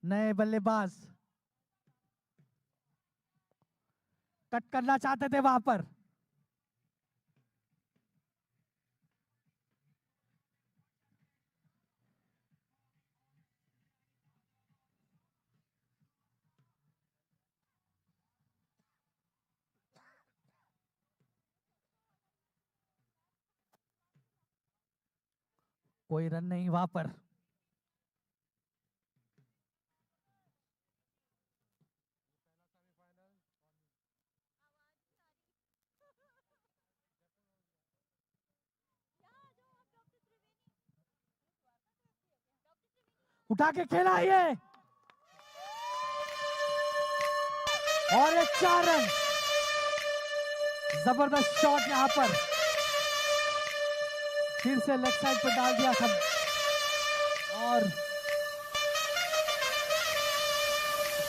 नए बल्लेबाज कट करना चाहते थे वहां पर। कोई रन नहीं वहां पर। उठा के खेला ये और ये 4 रन। जबरदस्त शॉट यहां पर फिर से लेग साइड पर डाल दिया था और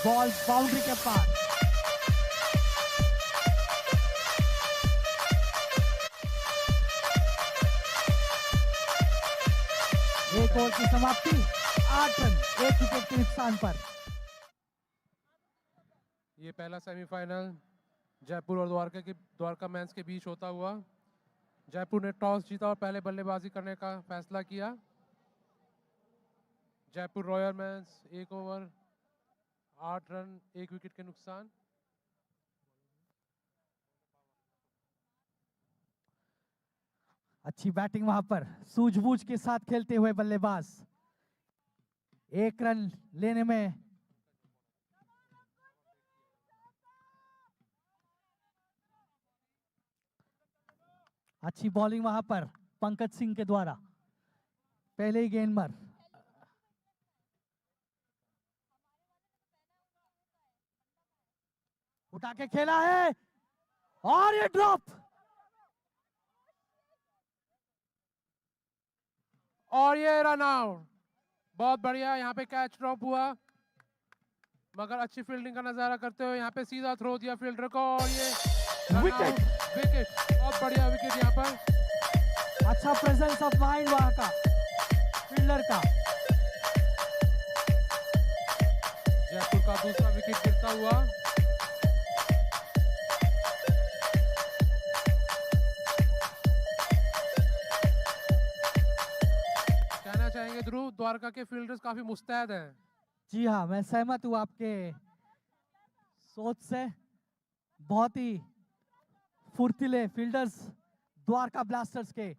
बॉल बाउंड्री के पार। एक ओवर की समाप्ति, 8 रन 1 विकेट के नुकसान पर। ये पहला सेमीफाइनल जयपुर और द्वारका मैंस के बीच होता हुआ। जयपुर ने टॉस जीता और पहले बल्लेबाजी करने का फैसला किया। Jaipur royal men's 1 over 8 run 1 wicket के नुकसान। अच्छी बैटिंग वहां पर, सूझबूझ के साथ खेलते हुए बल्लेबाज 1 रन लेने में अच्छी बॉलिंग वहां पर पंकज सिंह के द्वारा पहले ही गेंद पर। उठा के खेला है और ये ड्रॉप और ये रन आउट। बहुत बढ़िया, यहाँ पे कैच ड्रॉप हुआ मगर अच्छी फील्डिंग का नजारा करते हुए यहाँ पे सीधा थ्रो दिया फील्डर को और ये विकेट। विकेट, बहुत बढ़िया विकेट यहाँ पर। अच्छा प्रेजेंस ऑफ माइंड वहां का फील्डर का। जयपुर का दूसरा विकेट गिरता हुआ। कहना चाहेंगे ध्रुव, द्वारका के फील्डर्स काफी मुस्तैद हैं। जी हाँ, मैं सहमत हूँ आपके सोच से। बहुत ही फुर्तीले फील्डर्स द्वारका ब्लास्टर्स के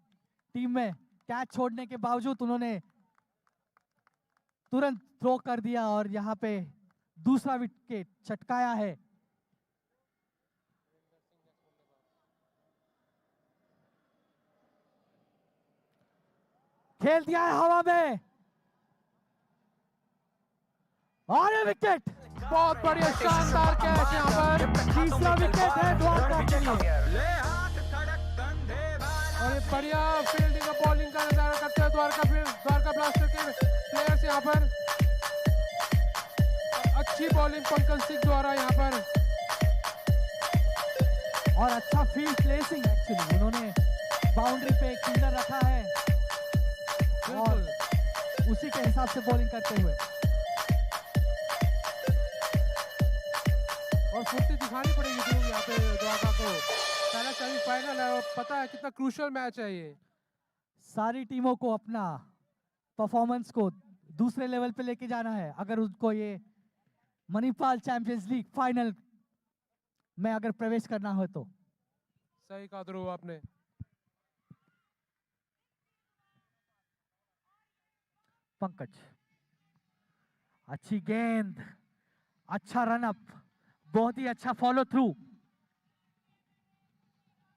टीम में। कैच छोड़ने के बावजूद उन्होंने तुरंत थ्रो कर दिया और यहाँ पे दूसरा विकेट चटकाया है। खेल दिया है हवा में और ये विकेट। बहुत बढ़िया शानदार कैच यहाँ पर। तीसरा विकेट है द्वारका के लिए और ये बढ़िया फील्डिंग और बॉलिंग का नजारा करते हैं द्वारका ब्लास्टर के प्लेयर्स यहाँ पर। अच्छी बॉलिंग पंकज सिंह द्वारा यहाँ पर और अच्छा फील्ड प्लेसिंग। एक्चुअली उन्होंने बाउंड्री पे एक फील्डर रखा है और उसी के हिसाब से बॉलिंग करते हुए और फुर्ती दिखानी पड़ेगी जो यहाँ पे द्वारका को। पहला सेमीफाइनल है और पता है कितना क्रूशियल मैच है ये। सारी टीमों को अपना परफॉर्मेंस को दूसरे लेवल पे लेके जाना है अगर उनको ये मणिपाल चैंपियंस लीग फाइनल में अगर प्रवेश करना हो तो। सही कहा ध्रुव आपने। पंकज, अच्छी गेंद, अच्छा रन अप, बहुत ही अच्छा फॉलो थ्रू,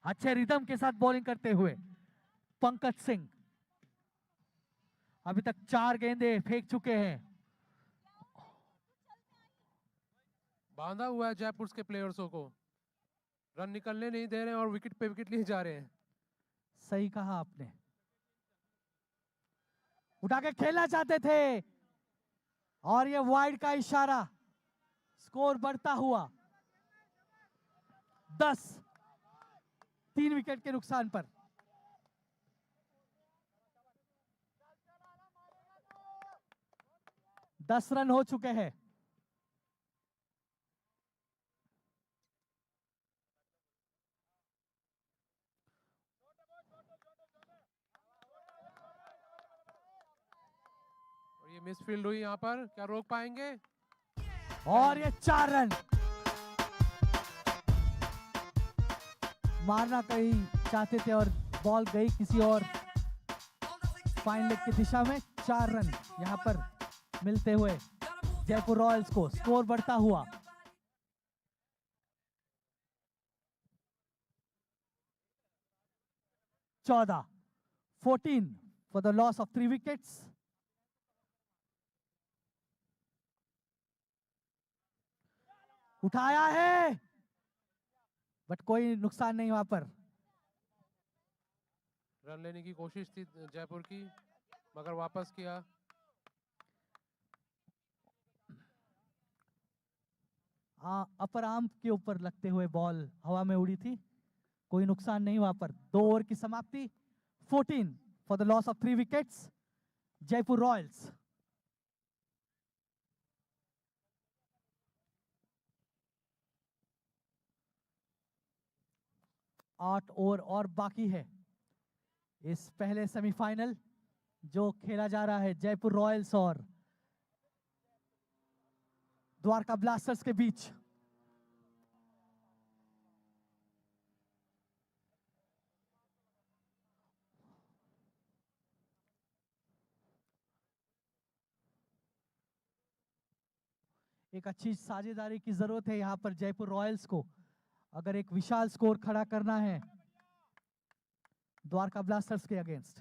अच्छे रिदम के साथ बॉलिंग करते हुए पंकज सिंह अभी तक 4 गेंदे फेंक चुके हैं। बांधा हुआ है जयपुर के प्लेयर्सों को, रन निकलने नहीं दे रहे हैं और विकेट पे विकेट लिए जा रहे हैं। सही कहा आपने, उठा के खेलना चाहते थे और ये वाइड का इशारा। स्कोर बढ़ता हुआ 10, 3 विकेट के नुकसान पर। 10 रन हो चुके हैं। और ये मिसफील्ड हुई यहाँ पर, क्या रोक पाएंगे? और ये 4 रन। मारना कहीं चाहते थे और बॉल गई किसी और फाइन लेग की दिशा में। 4 रन यहां पर मिलते हुए जयपुर रॉयल्स को, स्कोर बढ़ता हुआ। चौदह 14 for the loss of 3 wickets. उठाया है बट कोई नुकसान नहीं वहां पर। रन लेने की कोशिश थी जयपुर की, मगर वापस किया। अपर आर्म के ऊपर लगते हुए बॉल हवा में उड़ी थी, कोई नुकसान नहीं वहां पर। 2 ओवर की समाप्ति। 14 for the loss of 3 wickets Jaipur Royals. 8 over और बाकी है इस पहले सेमीफाइनल जो खेला जा रहा है जयपुर रॉयल्स और द्वारका ब्लास्टर्स के बीच। एक अच्छी साझेदारी की जरूरत है यहां पर जयपुर रॉयल्स को, अगर एक विशाल स्कोर खड़ा करना है द्वारका ब्लास्टर्स के अगेंस्ट।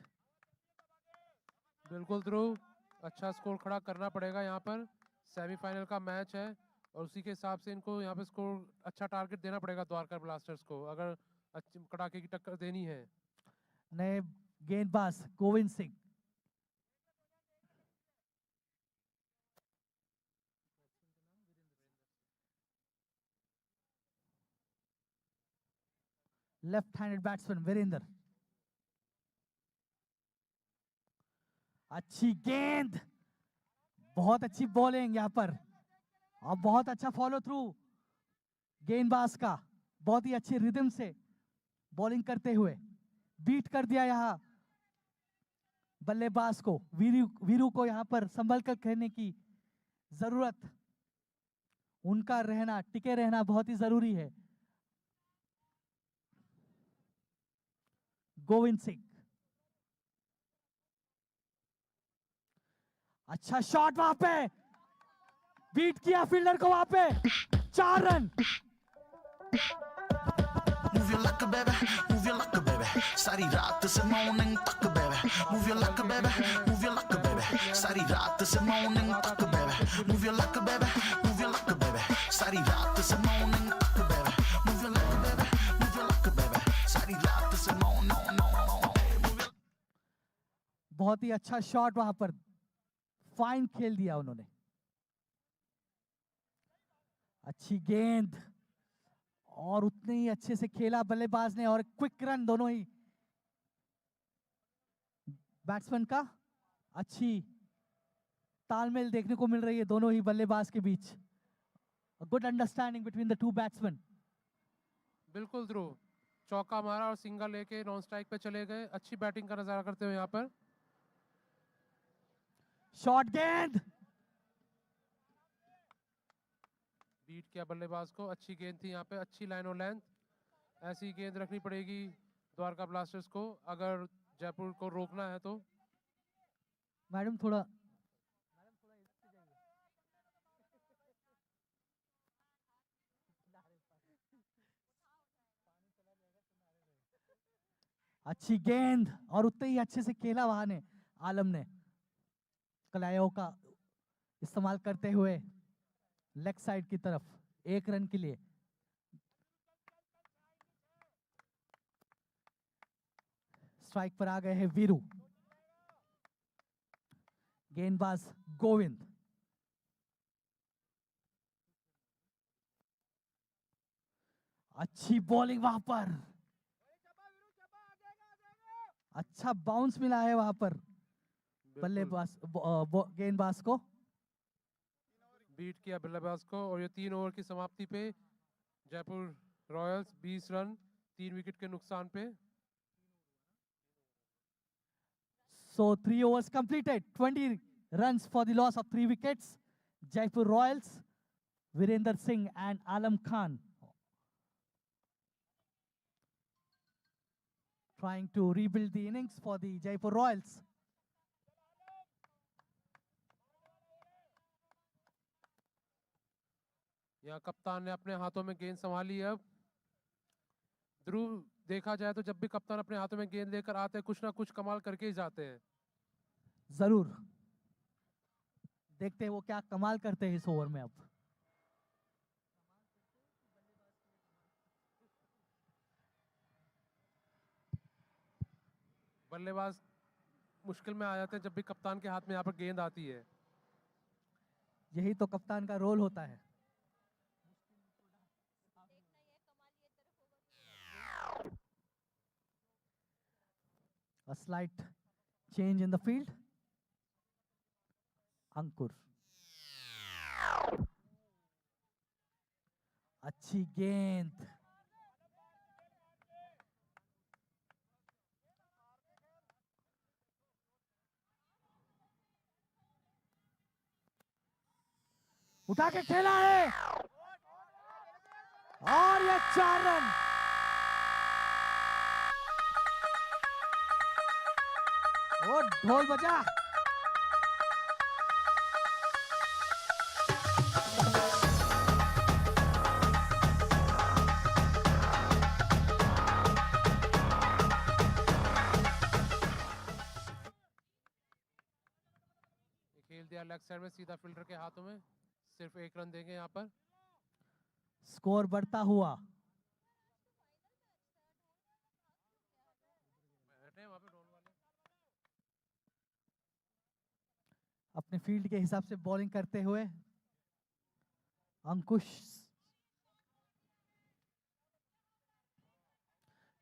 बिल्कुल ध्रुव, अच्छा स्कोर खड़ा करना पड़ेगा यहाँ पर। सेमीफाइनल का मैच है और उसी के हिसाब से इनको यहाँ पे स्कोर अच्छा टारगेट देना पड़ेगा द्वारका ब्लास्टर्स को, अगर अच्छी कड़ाके की टक्कर देनी है। नए गेंदबाज Govind Singh. Left handed batsman Virendra. अच्छी गेंद, बहुत अच्छी बॉलिंग यहां पर और बहुत अच्छा फॉलो थ्रू गेंदबाज का, बहुत ही अच्छी रिदम से बॉलिंग करते हुए बीट कर दिया यहां बल्लेबाज को। वीरू को यहां पर संभल कर खेलने की जरूरत, उनका रहना, टिके रहना बहुत ही जरूरी है। गोविंद सिंह, अच्छा शॉट वहां पे, बीट किया फील्डर को वहां पे। 4 run. Move your luck, baby. Move your luck, baby. सारी रात से morning तक, baby. Move your luck, baby. Move your luck, baby. सारी रात से morning तक, baby. Move your luck, baby. Move your luck, baby. सारी रात से morning तक, baby. Move your luck, baby. Move your luck, baby. सारी रात से morning. बहुत ही अच्छा शॉट वहां पर, फाइन खेल दिया उन्होंने। अच्छी गेंद और उतने ही अच्छे से खेला बल्लेबाज ने और क्विक रन दोनों ही बैट्समैन का। अच्छी तालमेल देखने को मिल रही है दोनों ही बल्लेबाज के बीच। Good understanding between the 2 batsman. बिल्कुल ध्रुव, चौका मारा और सिंगल लेके नॉन स्ट्राइक पे चले गए। अच्छी बैटिंग का नजारा करते हुए यहाँ पर। शॉट गेंद, बीट किया बल्लेबाज को। अच्छी गेंद थी यहाँ पे, अच्छी लाइन और लेंथ। ऐसी गेंद रखनी पड़ेगी द्वारका ब्लास्टर्स को अगर जयपुर को रोकना है तो। मैडम थोड़ा अच्छी गेंद और उतने ही अच्छे से खेला वहां ने आलम ने, कलायों का इस्तेमाल करते हुए लेग साइड की तरफ 1 रन के लिए। स्ट्राइक पर आ गए हैं वीरू। गेंदबाज गोविंद। अच्छी बॉलिंग वहां पर, अच्छा बाउंस मिला है वहां पर बल्लेबाज गेंदबाज को। बीट किया बल्लेबाज को और ये 3 ओवर की समाप्ति पे जयपुर रॉयल्स 20 रन 3 विकेट के नुकसान पे। So 3 overs completed, 20 runs for the loss of 3 wickets. Jaipur Royals, Virender Singh and Alam Khan trying to rebuild the innings for the Jaipur Royals. यहाँ कप्तान ने अपने हाथों में गेंद संभाली है। अब ध्रुव, देखा जाए तो जब भी कप्तान अपने हाथों में गेंद लेकर आते हैं कुछ ना कुछ कमाल करके ही जाते हैं। जरूर देखते हैं वो क्या कमाल करते हैं इस ओवर में। अब बल्लेबाज मुश्किल में आ जाते हैं जब भी कप्तान के हाथ में यहाँ पर गेंद आती है। यही तो कप्तान का रोल होता है। A slight change in the field. अंकुर, अच्छी गेंद, उठा के खेला है और ये 4 रन। और ढोल बजा। खेल दिया लेग साइड में सीधा फील्डर के हाथों में। सिर्फ 1 रन देंगे यहाँ पर। स्कोर बढ़ता हुआ। बैठे हैं वहाँ पे ड्रोन वाले। अपने फील्ड के हिसाब से बॉलिंग करते हुए अंकुश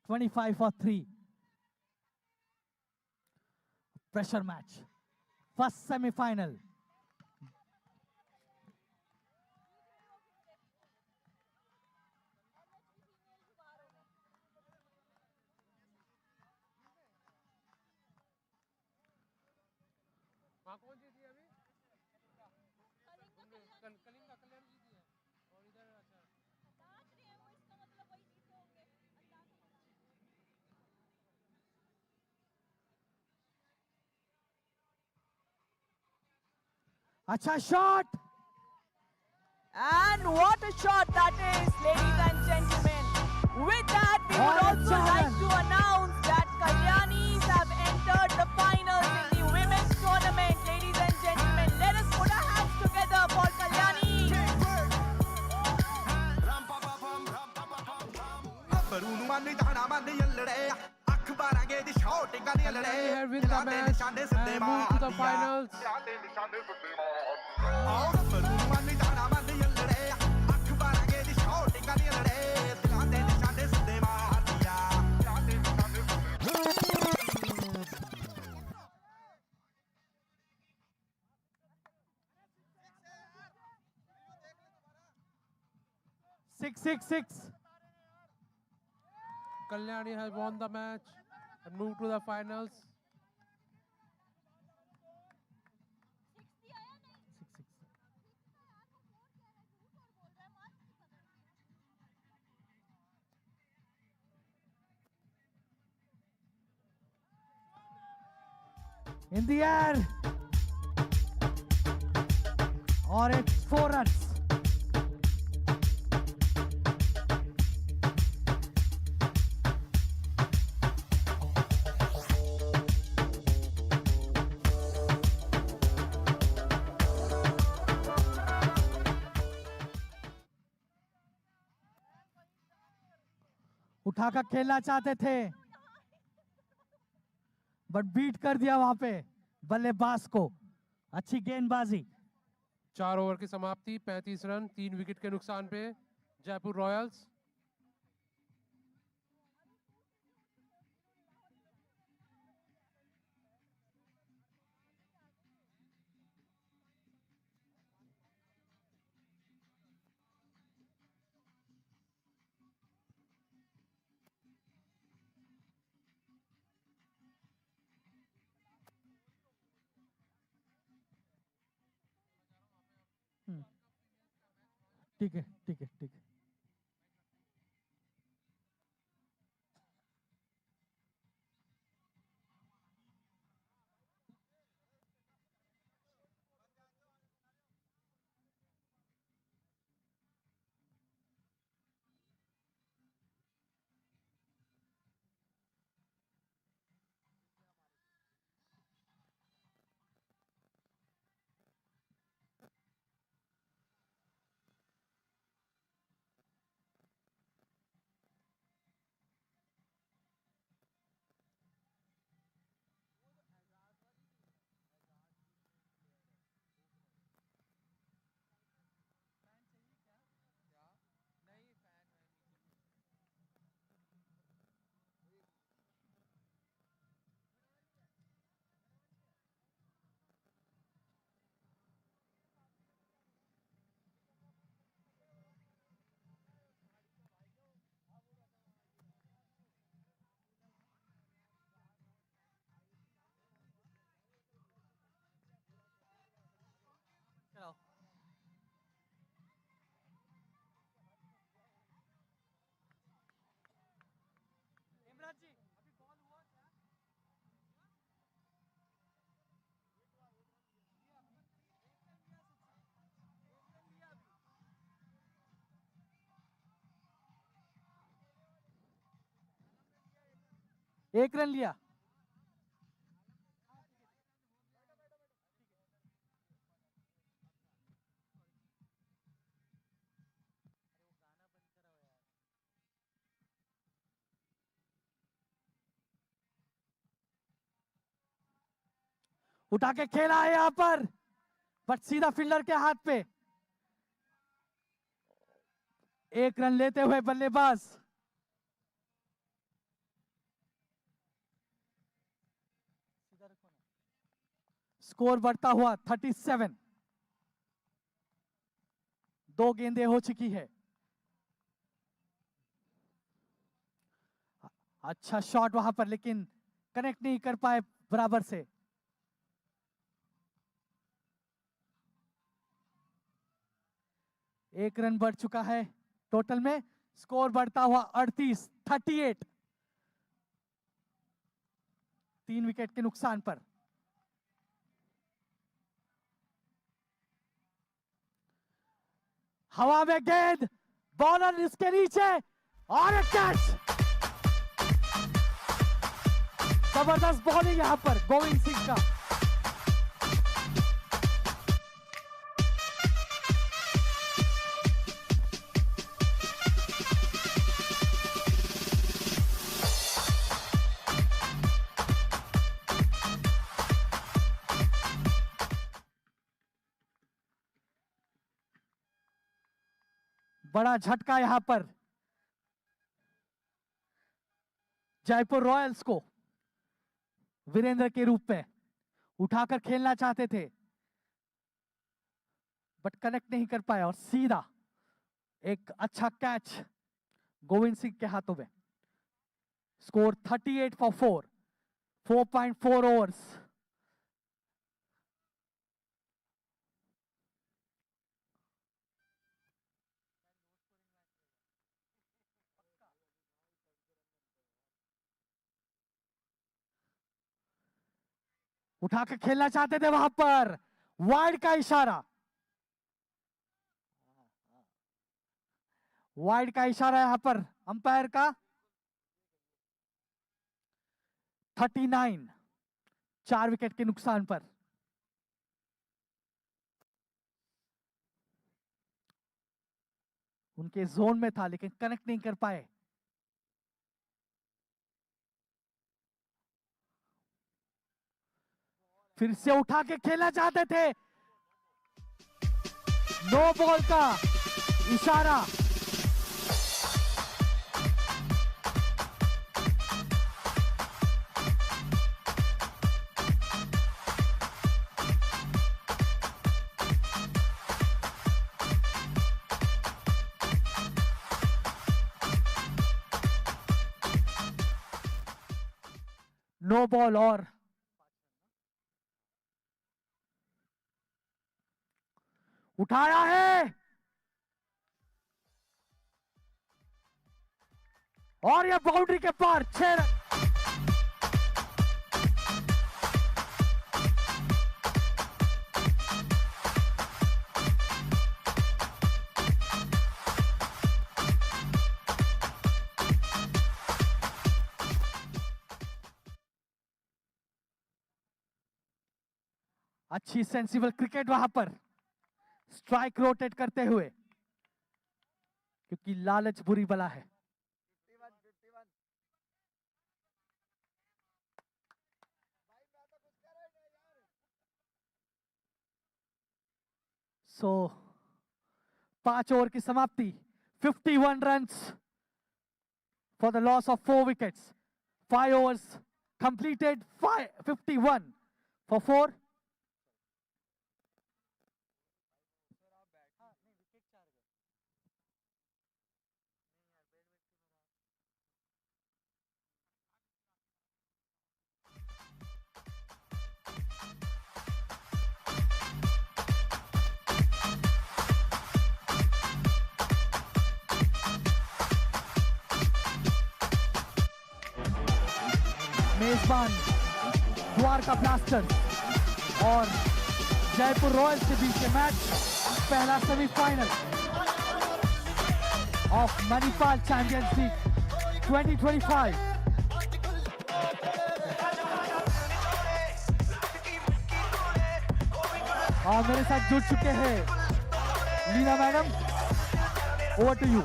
25 for 3. Pressure match. First semi-final. वहाँ कौन जीती है अभी? कलिंगा कल्याण जीती है और इधर अच्छा। अच्छा shot. And what a shot that is, ladies and gentlemen. With that, we would also like to announce that Kalyanis have entered the finals in the women's tournament. Ladies and gentlemen, let us put our hands together for Kalyani. Kalyani have win the match and move to the finals. Six. Kalyani has won the match and moved to the finals. 6. In the air. और it's 4 runs. उठाकर खेलना चाहते थे but beat कर दिया वहां पे बल्लेबाज को। अच्छी गेंदबाजी। 4 ओवर की समाप्ति 35 रन 3 विकेट के नुकसान पे जयपुर रॉयल्स। ठीक है ठीक है ठीक है। चलो इमरान जी, अभी बॉल हुआ क्या? एक रन लिया। उठा के खेला है यहाँ पर, बट सीधा फील्डर के हाथ पे। एक रन लेते हुए बल्लेबाज। स्कोर बढ़ता हुआ 37। 2 गेंदें हो चुकी है। अच्छा शॉट वहां पर, लेकिन कनेक्ट नहीं कर पाए बराबर से। एक रन बढ़ चुका है टोटल में। स्कोर बढ़ता हुआ 38। 3 विकेट के नुकसान पर। हवा में गेंद, बॉलर इसके नीचे और एक कैच। जबरदस्त बॉलिंग यहां पर गोविंद सिंह का। बड़ा झटका यहां पर जयपुर रॉयल्स को। वीरेंद्र के रूप में उठाकर खेलना चाहते थे, बट कनेक्ट नहीं कर पाए और सीधा एक अच्छा कैच गोविंद सिंह के हाथों में। Score 38 for 4। 4.4 ओवर्स। उठा के खेलना चाहते थे वहां पर, वाइड का इशारा। वाइड का इशारा यहां पर अंपायर का। 39। 4 विकेट के नुकसान पर। उनके जोन में था लेकिन कनेक्ट नहीं कर पाए। फिर से उठा के खेलना चाहते थे। नो बॉल का इशारा। नो बॉल और उठाया है। और ये बाउंड्री के पार 6 रन। अच्छी सेंसिबल क्रिकेट वहां पर, स्ट्राइक रोटेट करते हुए, क्योंकि लालच बुरी बला है। सो 5 ओवर की समाप्ति, 51 runs for the loss of 4 wickets. 5 overs completed, 51 for 4. मेजबान द्वारका ब्लास्टर्स और जयपुर रॉयल्स के बीच के मैच, पहला semifinal of Manipal champions league 2025। और मेरे साथ जुड़ चुके हैं Leena madam, over to you.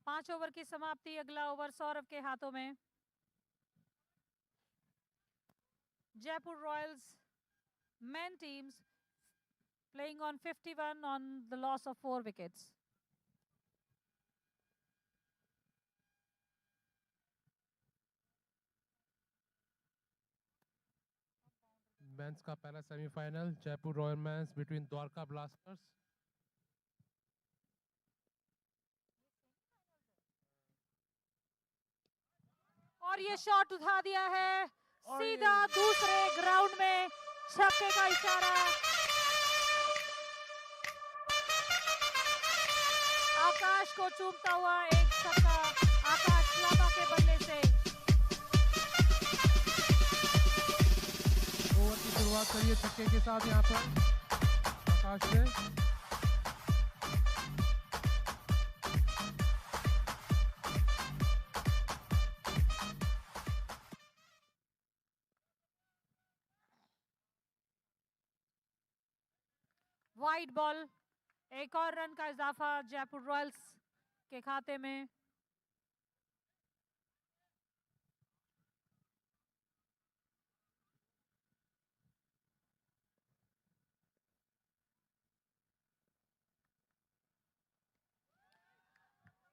पांच ओवर की समाप्ति, अगला ओवर सौरभ के हाथों में। Jaipur royals men teams playing on 51 on the loss of 4 wickets. Men's का पहला semifinal, Jaipur royal men's between Dwarka blasters. और ये शॉट उठा दिया है सीधा दूसरे ग्राउंड में, छक्के का इशारा। आकाश को चूमता हुआ एक छक्का आकाश लामा के बल्ले से। ओवर की शुरुआत करिए छक्के के साथ यहाँ पर आकाश ने। वाइड बॉल, एक और रन का इजाफा जयपुर रॉयल्स के खाते में।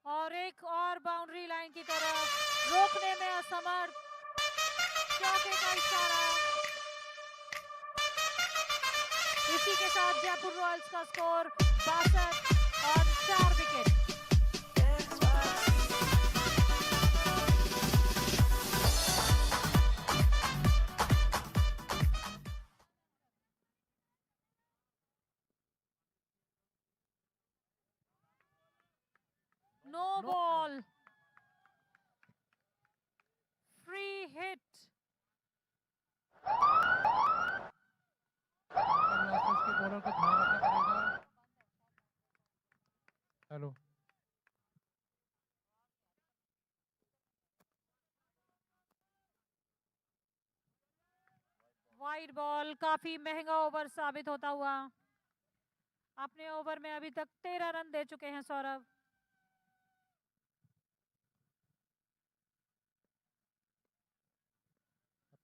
और एक और बाउंड्री लाइन की तरफ, रोकने में असमर्थ, चौके का इशारा। इसी के साथ जयपुर रॉयल्स का स्कोर 62 और 4 wicket. No ball, free hit. Blasters के बॉलर को ध्यान रखना पड़ेगा। हेलो, वाइड बॉल काफी महंगा ओवर साबित होता हुआ। अपने ओवर में अभी तक 13 रन दे चुके हैं सौरभ।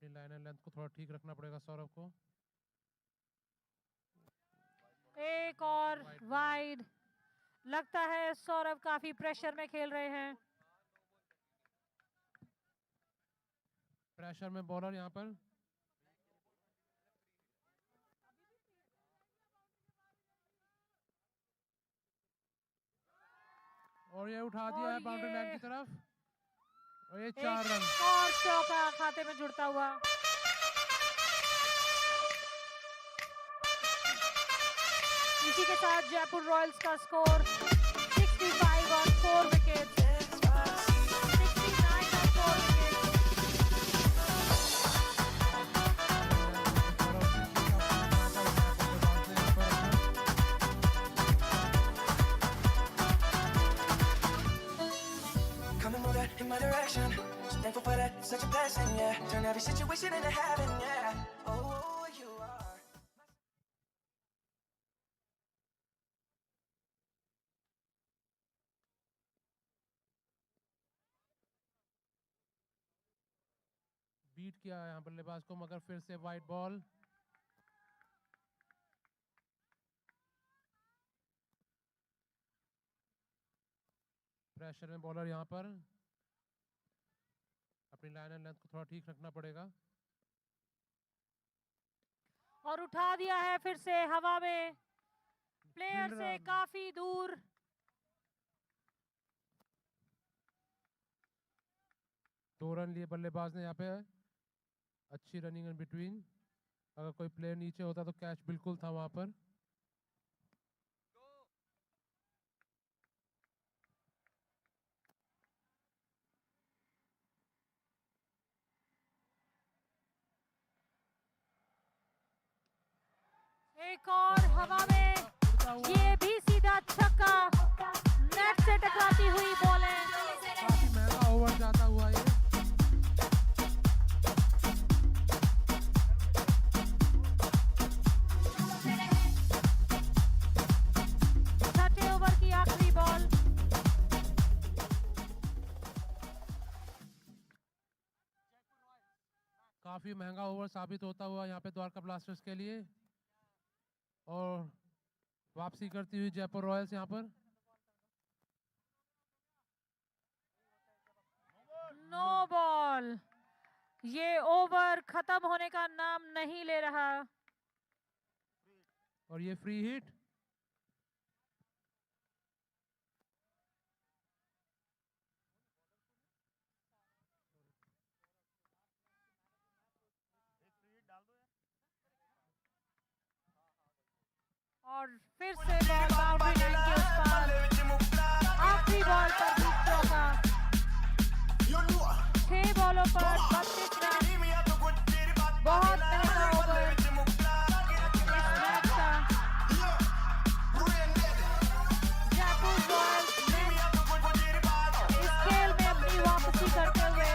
अपनी लाइन एंड लेंथ को थोड़ा ठीक रखना पड़ेगा सौरभ को। एक और वाइड। लगता है सौरभ काफी प्रेशर में खेल रहे हैं। प्रेशर में बॉलर यहाँ पर। और ये उठा दिया और है बाउंड्री लाइन ये की तरफ और ये एक 4 रन। और चौका खाते में जुड़ता हुआ। इसी के साथ जयपुर रॉयल्स का score 65 on 4 wickets, 69 on 4 wickets. Come and move that in my direction. So thankful for that, such a blessing, yeah. Turn every situation into heaven, yeah. Oh, you are. Beat किया है यहाँ बल्लेबाज को, मगर फिर से wide ball. Pressure में bowler यहाँ पर। अपनी लाइन एंड लेंथ को थोड़ा ठीक रखना पड़ेगा। और उठा दिया है फिर से हवा में, प्लेयर से रन। काफी दूर। दो रन लिए बल्लेबाज ने यहाँ पे। अच्छी रनिंग इन बिटवीन। अगर कोई प्लेयर नीचे होता तो कैच बिल्कुल था वहां पर। एक और हवा में, ये भी सीधा छक्का। नेट से टकराती हुई बॉलें। काफी महंगा ओवर जाता हुआ ये। छठे ओवर की आखिरी बॉल। काफी महंगा ओवर साबित होता हुआ यहाँ पे द्वारका ब्लास्टर्स के लिए। और वापसी करती हुई जयपुर रॉयल्स यहाँ पर। No ball. ये ओवर खत्म होने का नाम नहीं ले रहा। और ये फ्री हिट। और फिर से बॉल बाउंड्री लाइन के उस पार। आखिरी बॉल पर भी चौका। 6 बॉलों पर 32 रन। बहुत महंगा ओवर इस मैच का। जयपुर रॉयल्स इस खेल में अपनी वापसी करते हुए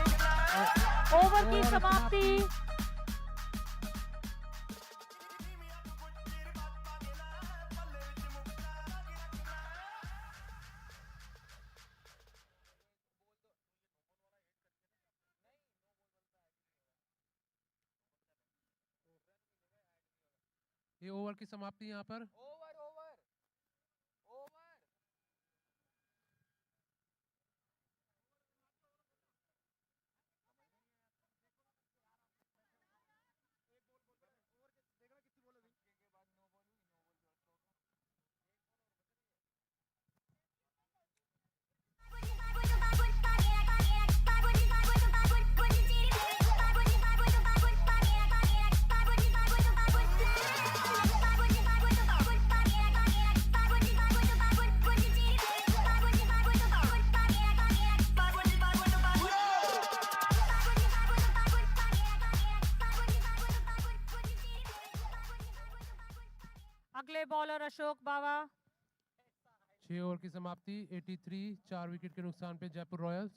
ओवर की समाप्ति। ये ओवर की समाप्ति यहाँ पर। अगले बॉलर अशोक बावा। 6 ओवर की समाप्ति 83, 4 विकेट के नुकसान पे जयपुर रॉयल्स।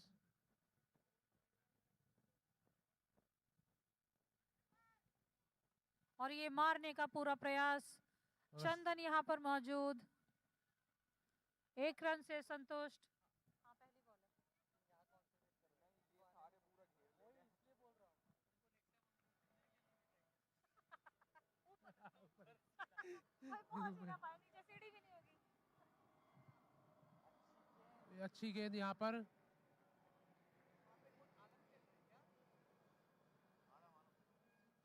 और ये मारने का पूरा प्रयास। चंदन यहाँ पर मौजूद। 1 रन से संतुष्ट। ये अच्छी गेंद यहाँ पर।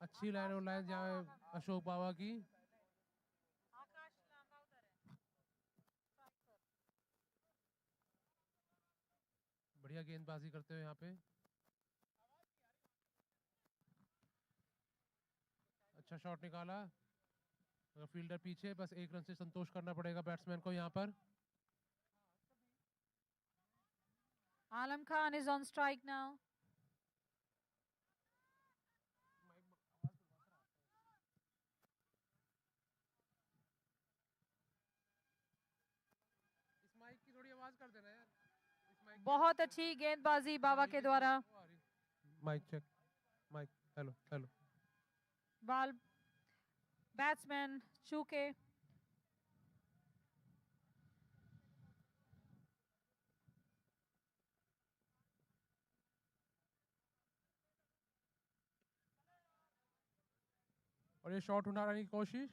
अच्छी लाइन और लाइन यहाँ अशोक बाबा की। बढ़िया गेंदबाजी करते हुए यहाँ पे। अच्छा शॉट निकाला। अगर फील्डर पीछे, बस एक रन से संतोष करना पड़ेगा बैट्समैन को यहाँ पर। Alam Khan is on strike now. इस माइक की थोड़ी आवाज कर देना यार। इस माइक की बहुत आवाज अच्छी गेंदबाजी बाबा के द्वारा। Mic check. Mic hello hello. Ball batsman चूके। और ये शॉट उठाने की कोशिश,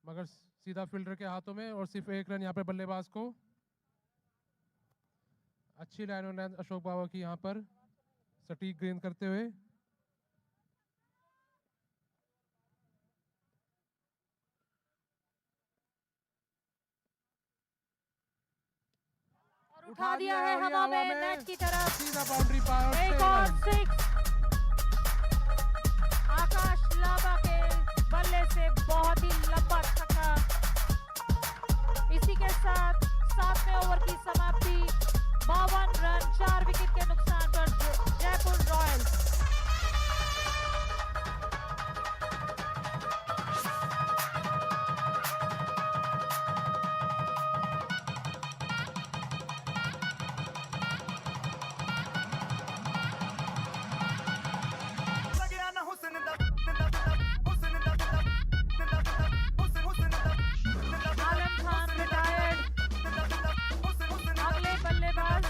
मगर सीधा फील्डर के हाथों में और सिर्फ एक रन यहाँ पे बल्लेबाज को। अच्छी लाइन और लाइन अशोक बाबा की यहाँ पर सटीक गेंद करते हुए। और उठा दिया है हवा में नेट की तरफ। सीधा बाउंड्री पार। एक और 6। आकाश लाबा के बल्ले से बहुत ही लंबा छक्का। इसी के साथ 7वें ओवर की समाप्ति। 52 रन 4 विकेट के नुकसान पर जयपुर रॉयल्स। आलम खान रिटायर्ड। अगले बल्लेबाज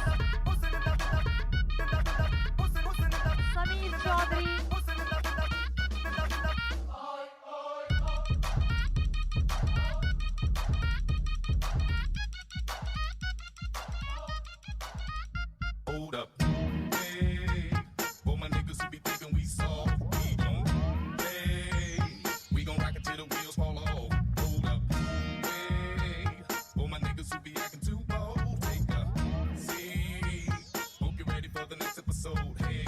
Sameer Chaudhary. Hold up. Hey, for my niggas who be thinking we soft, we gon' hey, we gon' rock it till the wheels fall off. Hold up. Hey, for my niggas who be acting too bold, take a seat. Hope you're ready for the next episode. Hey.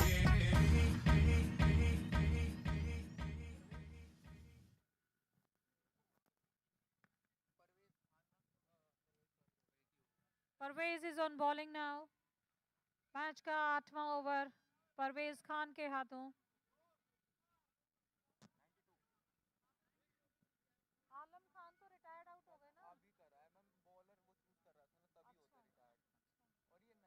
Parvez is on bowling now. Match का 8वां over Parvez Khan के हाथों। आलम खान तो retired out हो गए ना। अभी कर रहा है मैम, बॉलर वो चूज कर रहा था ना, तभी होते रिटायर्ड। और ये नया बल्लेबाज समीर चौधरी।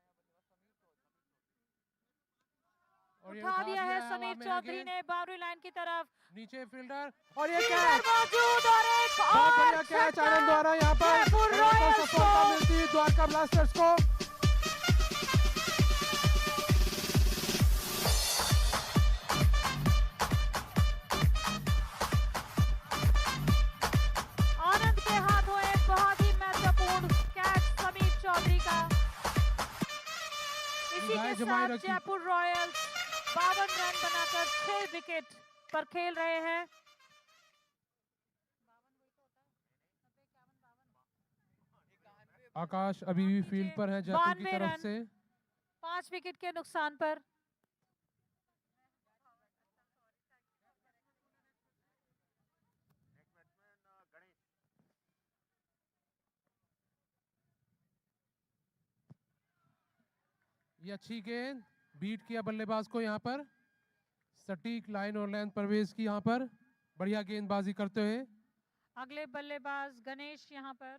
और ये उठा दिया है हवा समीर में चौधरी गेंद। ने बाउंड्री लाइन की तरफ। नीचे फील्डर और ये फील्डर कैच। मौजूद और एक बहुत और बढ़िया कैच छक्का। आनंद द्वारा यहाँ पर। जयपुर यहाँ पर रॉयल्स सफलता को। मिलती है द्वारका ब्लास्टर्स को। आनंद के हाथों एक बहुत ही महत्वपूर्ण कैच समीर चौधरी का। इसी गाय के जमाई साथ रखी। जयपुर रॉयल्स 52 रन बनाकर 6 विकेट पर खेल रहे हैं। आकाश अभी भी फील्ड पर है जयपुर की 92 तरफ रन। से। 5 विकेट के नुकसान पर। ये अच्छी गेंद बीट किया बल्लेबाज को यहाँ पर। सटीक लाइन और लेंथ परवेज की यहाँ पर बढ़िया गेंदबाजी करते हुए। अगले बल्लेबाज गणेश यहाँ पर।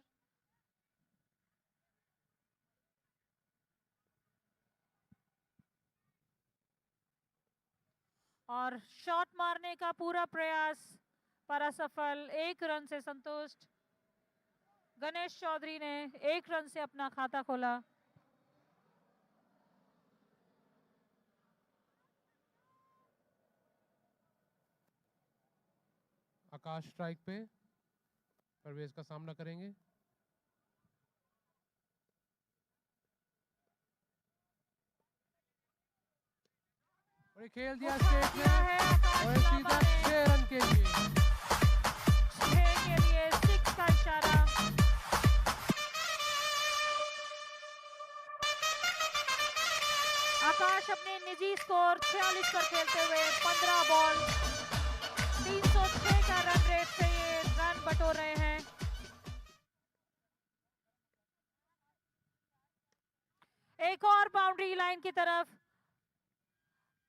और शॉट मारने का पूरा प्रयास पर असफल। 1 रन से संतुष्ट। गणेश चौधरी ने 1 रन से अपना खाता खोला। आकाश स्ट्राइक पे। परवेज का सामना करेंगे। और ये खेल दिया स्ट्रेट दिया में है आकाश और ये सीधा लांबा ने 6 रन के लिए। 6 के लिए 6 का इशारा। आकाश अपने निजी स्कोर 46 पर खेलते हुए 15 बॉल 306 का रन रेट से ये रन बटोर रहे हैं। एक और बाउंड्री लाइन की तरफ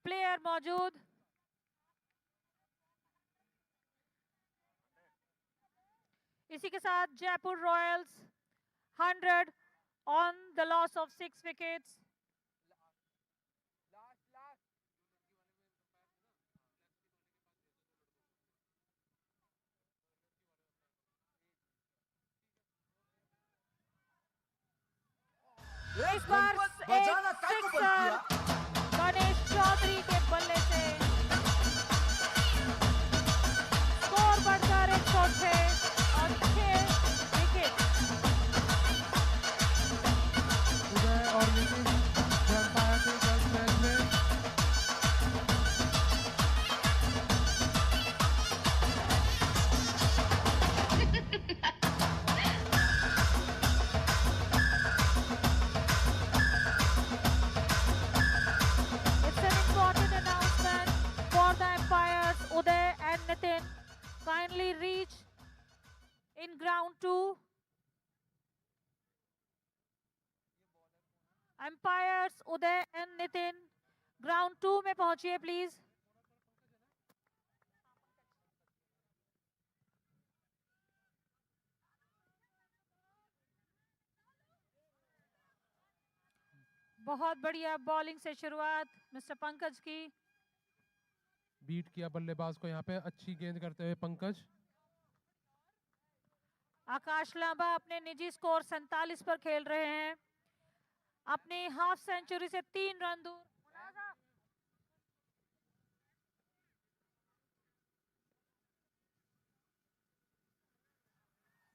प्लेयर मौजूद। इसी के साथ Jaipur Royals 100 on the loss of 6 wickets. इस बार एक सिक्सर गणेश चौधरी के बल्ले से स्कोर बढ़कर 106 और 6 विकेट। उदय और नितिन जो अंपायर थे गर्ल्स मैच में। It's an important announcement for the umpires. Uday and Nitin kindly reach in ground 2. Umpires Uday and Nitin ground 2 में पहुंचिए प्लीज। बहुत बढ़िया बॉलिंग से शुरुआत मिस्टर पंकज की। बीट किया बल्लेबाज को यहाँ पे, अच्छी गेंद करते हुए पंकज। आकाश लांबा अपने निजी स्कोर 47 पर खेल रहे हैं, अपनी हाफ सेंचुरी से 3 रन दूर।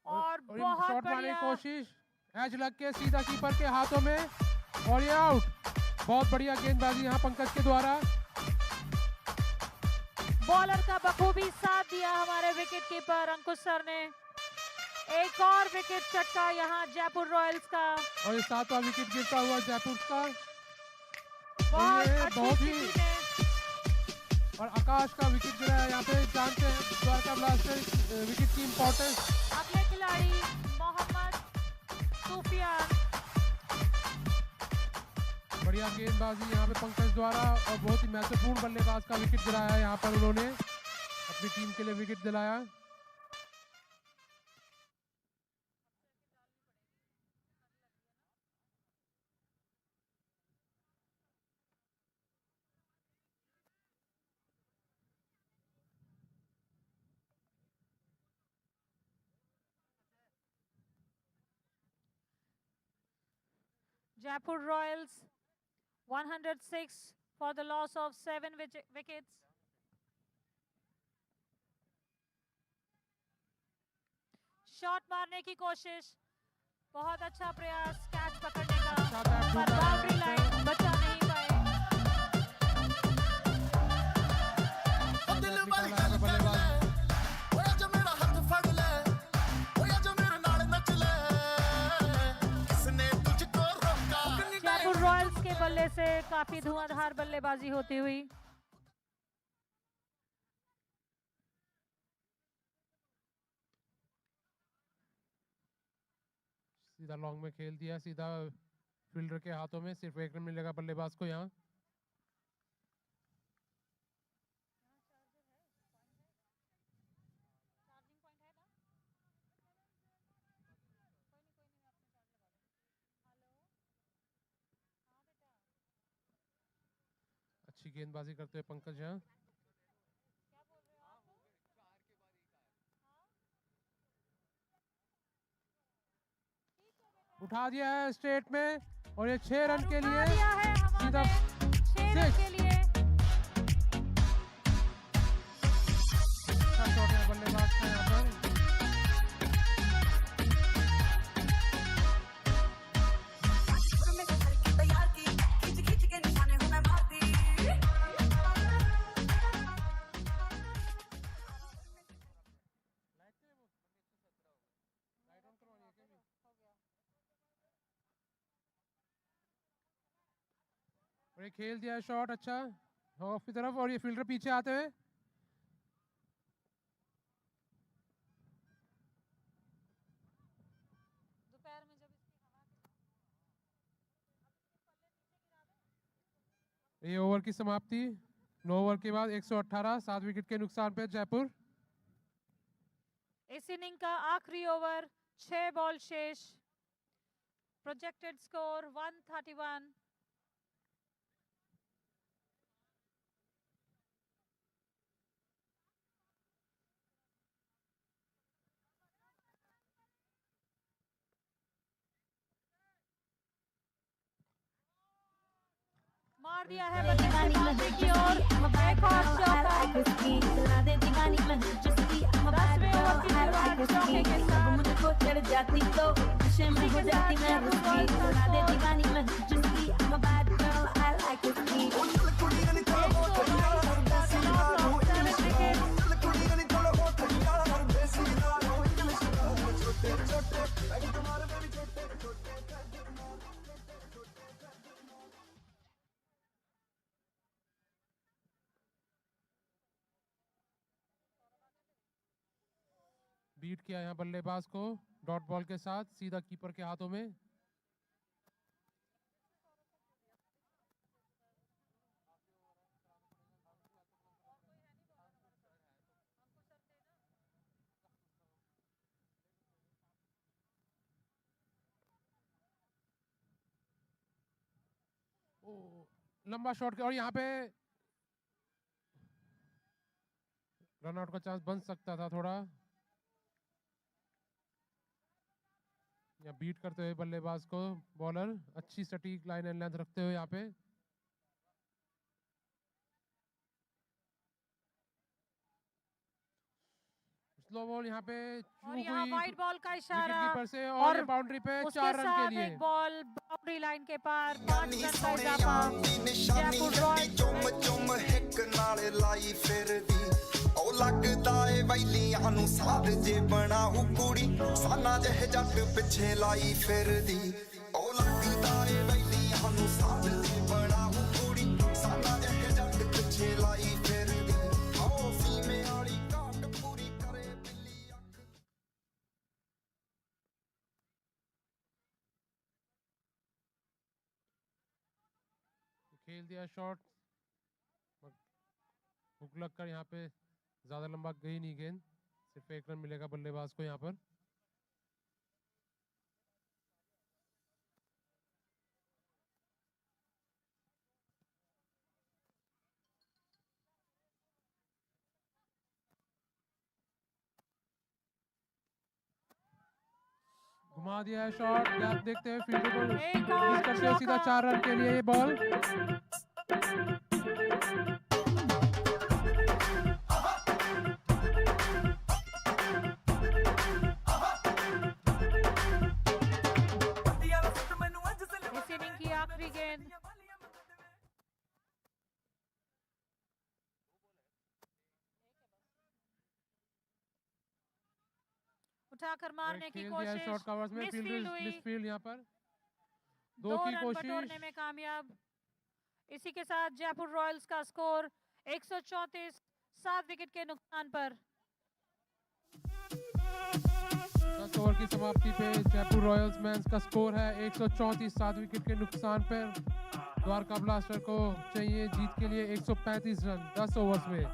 और बहुत शॉट मारने की बढ़िया कोशिश, एज लग के सीधा कीपर के हाथों में और ये आउट। बहुत बढ़िया गेंदबाजी यहाँ पंकज के द्वारा। बॉलर का बखूबी साथ दिया हमारे विकेट कीपर अंकुश सर ने। एक और विकेट चटका यहाँ जयपुर रॉयल्स का। और ये 7वां विकेट गिरता हुआ जयपुर का। बहुत ये अच्छी बहुत ही स्थिति में और आकाश का विकेट गिरा है यहाँ पे। जानते हैं द्वारका ब्लास्टर्स विकेट की इंपॉर्टेंस। अगले खिलाड़ी मोहम्मद सुफियान। बढ़िया गेंदबाजी यहाँ पे पंकज द्वारा और बहुत ही महत्वपूर्ण बल्लेबाज का विकेट गिराया है यहाँ पर उन्होंने अपनी टीम के लिए विकेट दिलाया। Jaipur Royals 106 for the loss of 7 wickets. Shot मारने की कोशिश, बहुत अच्छा प्रयास कैच पकड़ने का, पर बाउंड्री लाइन बचा नहीं पाए। जयपुर रॉयल्स के बल्ले से काफी धुआंधार बल्लेबाजी होती हुई। सीधा लॉन्ग में खेल दिया, सीधा फील्डर के हाथों में। सिर्फ 1 रन मिलेगा बल्लेबाज को यहाँ। अच्छी गेंदबाजी करते हुए पंकज यहाँ। उठा दिया है स्ट्रेट में और ये 6 रन के लिए सीधा 6 रन के लिए। अच्छा शॉट है बल्लेबाज का यहाँ पर। अरे खेल दिया शॉट अच्छा ऑफ की तरफ और ये फील्डर पीछे आते हुए दोपहर में जब इसकी हवा ये ओवर की समाप्ति 9 ओवर के बाद 118 7 विकेट के नुकसान पे जयपुर। इस इनिंग का आखिरी ओवर 6 बॉल शेष प्रोजेक्टेड स्कोर 131। मार दिया है बल्लेबाज बाउंड्री की ओर एक और चौका 10वें ओवर की शुरुआत चौके के साथ इसी के साथ जयपुर बॉल का बीट किया यहाँ बल्लेबाज को डॉट बॉल के साथ सीधा कीपर के हाथों में। लंबा शॉट और यहाँ पे रन आउट का चांस बन सकता था थोड़ा। या बीट करते हुए बल्लेबाज को बॉलर अच्छी सटीक लाइन एंड लेंथ रखते हुए यहाँ पे स्लो बॉल यहाँ पे और यहाँ वाइड बॉल का इशारा कीपर से और बाउंड्री पे 4 रन के लिए एक बॉल बाउंड्री लाइन के पार 5 रन का इजाफा जयपुर रॉयल्स ਉਹ ਲੱਗਦਾ ਏ ਵੈਲੀਆਂ ਨੂੰ ਸਾਧ ਜੇ ਬਣਾਉ ਕੁੜੀ ਸਾਨਾ ਜਿਹੇ ਜੱਟ ਪਿੱਛੇ ਲਾਈ ਫਿਰਦੀ ਉਹ ਲੱਗਦਾ ਏ ਵੈਲੀਆਂ ਨੂੰ ਸਾਧ ਜੇ ਬਣਾਉ ਕੁੜੀ ਸਾਨਾ ਜਿਹੇ ਜੱਟ ਪਿੱਛੇ ਲਾਈ ਫਿਰਦੀ ਆਓ ਸੀਮੇ ਵਾਲੀ ਘਾਟ ਪੂਰੀ ਕਰੇ ਬਿੱਲੀ ਅੱਖ खेल दिया शॉट हुक लग कर यहाँ पे ज्यादा लंबा गई नहीं गेंद सिर्फ 1 रन मिलेगा बल्लेबाज को यहाँ पर। घुमा दिया है शॉट गैप देखते हुए फील्डर को मिस करते हुए सीधा 4 रन के लिए ये बॉल। आखिरी गेंद उठाकर मारने की कोशिश शॉट कवर्स में मिसफील्ड यहाँ पर 2 की कोशिश बटोरने में कामयाब। इसी के साथ जयपुर रॉयल्स का स्कोर 134 7 विकेट के नुकसान पर। 10 ओवर की समाप्ति पे जयपुर रॉयल्स मैंस का स्कोर है 134 7 विकेट के नुकसान पर। द्वारका ब्लास्टर को चाहिए जीत के लिए 135 रन 10 ओवर्स में।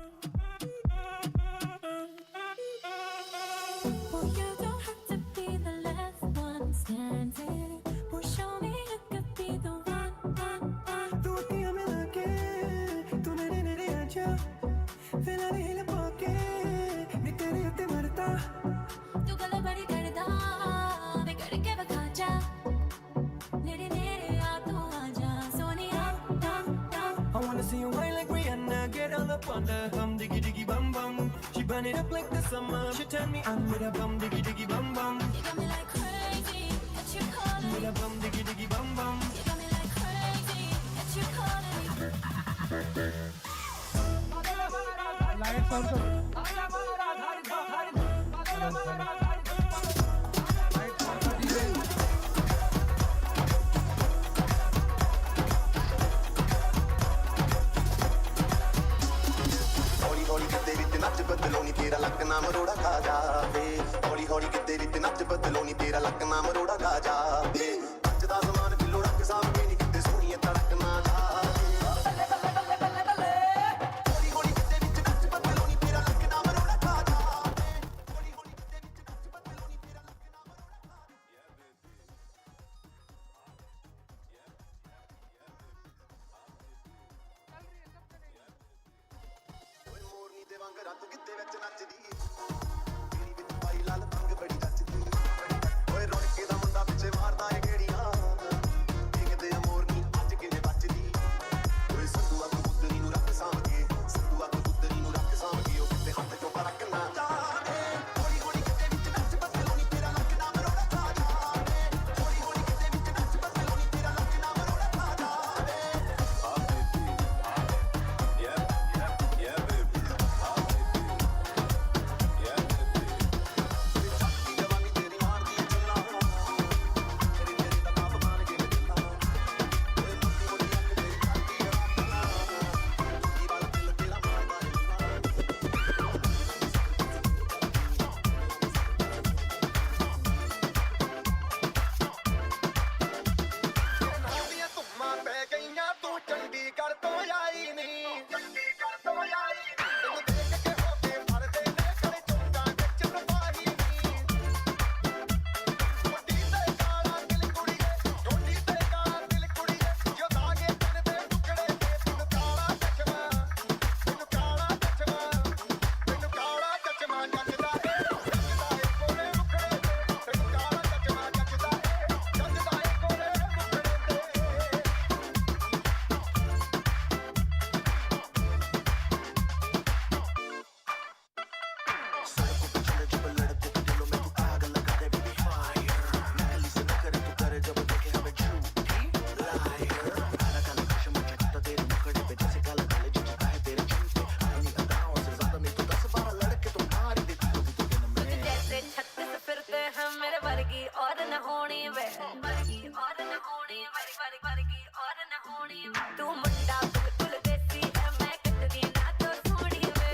She burn it up like the summer. She turn me on with a bum diggy diggy bum bum. You got me like crazy, that you calling With a bum diggy diggy bum bum. You got me like crazy, that you calling me. Lights on करो। ਨੱਚ ਬਦਲੋ ਨੀ ਤੇਰਾ ਲੱਕ ਨਾ ਮਰੋੜਾ ਖਾ ਜਾਵੇ ਹੌਲੀ ਹੌਲੀ ਕਿਤੇ ਵਿੱਚ ਨੱਚ ਬਦਲੋ ਨੀ ਤੇਰਾ ਲੱਕ ਨਾ ਮਰੋੜਾ ਖਾ ਜਾਵੇ ਅੱਜ ਦਾ ਜ਼ਮਾਨ ਕਿਲੋ ਰੱਖ ਸਾਹਮਣੇ ਨੀ ਕਿਤੇ ਸੋਹਣੀਏ ਤੜਕ ਨਾ ਜਾਵੇ ਹੌਲੀ ਹੌਲੀ ਕਿਤੇ ਵਿੱਚ ਨੱਚ ਬਦਲੋ ਨੀ ਤੇਰਾ ਲੱਕ ਨਾ ਮਰੋੜਾ ਖਾ ਜਾਵੇ ਹੌਲੀ ਹੌਲੀ ਕਿਤੇ ਵਿੱਚ ਨੱਚ ਬਦਲੋ ਨੀ ਤੇਰਾ ਲੱਕ ਨਾ ਮਰੋੜਾ ਓਏ ਮੋਰਨੀ ਦੇ ਵਾਂਗ ਰਾਤ ਕਿਤੇ ਵਿੱਚ ਨੱਚਦੀ ਤੇਰੀ ਵਿੱਚ ਪਾਈ ਲਾਲ ਪੰਗ ਬੜੀ ਨੱਚਦੀ ਓਏ ਰੌਣਕੇ ਦਾ ਮੁੰਡਾ ਪਿੱਛੇ ਮਾਰਦਾ ਏ ਗੇੜੀਆਂ ਦੇਖਦੇ ਆ ਮੋਰਨੀ ਅੱਜ ਕਿਵੇਂ ਬਚਦੀ ਓਏ ਸੰਦੂਆ ਕਬੂਤਰੀ ਨੂੰ ਰੱਖ ਸਾਂਭ ਕੇ ਸੰਦੂਆ ਕਬੂਤਰੀ ਨੂੰ ਰੱਖ ਸਾਂਭ ਕੇ ਉਹ ਕਿਤੇ ਹੱਥ ਚੋਂ ਪਰਕ ਨਾ ਜਾਵੇ ਹੌਲੀ ਹੌਲੀ ਕਿਤੇ ਵਿੱਚ ਨੱਚ ਬਦਲੋ ਨੀ ਤੇਰਾ ਲੱਕ ਨਾ ਮਰੋੜਾ ਖਾ ਜਾਵੇ ਹੌਲੀ ਹੌਲੀ ਕਿਤੇ ਵਿੱਚ ਨੱਚ ਬਦਲੋ ਨੀ ਤੇਰਾ ਲੱਕ ਨਾ ਮਰੋੜਾ ਖਾ ਜਾਵੇ ਜਵਾਨੀ ਤੇਰੀ ਮਾਰਦੀ ਏ ਚੱਲਾਂ ਤੇਰੀ ਤੇਰੀ ਦਾ ਬਾਪ ਬਣ ਕੇ ਚੱਲਾਂ ਓਏ ਮੋਟੀ ਮੋਟੀ ਅੱਖ ਤੇਰੀ ਕਰਦੀ ਏ ਰਾਤਾਂ ਦੀ ਵਾਲ ਦਿਲ ਤੇਰਾ ਮਾਰਦਾ ਏ ਦੀਆਂ ਧੁੰਮਾਂ ਪੈ ਗਈਆਂ ਤੂੰ ਚੰਡੀਗੜ੍ਹ ਤੋਂ ਆਈ ਨੀ ਤੈਨੂੰ ਦੇਖ ਕੇ ਹੋ ਕੇ ਮਰਦੇ ਨੇ ਕਦੇ ਚੌਂਕਾਂ ਵਿੱਚ ਤਬਾਹੀ ਨੀ ਮੁੰਡੀ ਤੇ ਕਾਲਾ ਦਿਲ ਕੁੜੀਏ ਮੁੰਡੀ ਤੇ ਕਾਲਾ ਦਿਲ ਕੁੜੀਏ ਜੋ ਦਾਗੇ ਤਨ ਦੇ ਟੁਕੜੇ ਤੇ ਤੈਨੂੰ ਕਾਲਾ ਚਸ਼ਮਾ ਜੱਜਦਾ ਏ ਕੋਲੇ ਮੁਖੜੇ ਤੇ ਤੈਨੂੰ ਕਾਲਾ ਚਸ਼ਮਾ ਜੱਜਦਾ ਏ ਕੋਲੇ ਮੁਖੜੇ ਤੇ साइको पे चले जब लड़ते तो दिलों में तू आग लगा दे baby fire नकली से न करे तू करे जब देखे हमें झूठी liar काला काला कश मुझे तो तेरे मुखड़े पे जैसे काला काले जो चुका है तेरे झूठे अपनी अदाओं से ज्यादा नहीं तो 10-12 लड़के तुम्हारी देखी होगी तो दिन में जैसे छत्तीस फिरते हैं मेरे वर्गी और न होनी वे वर्गी और न होनी वर्गी और न होनी तू मुंडा बिल्कुल देसी है मैं कटरी ना तो सोनी वे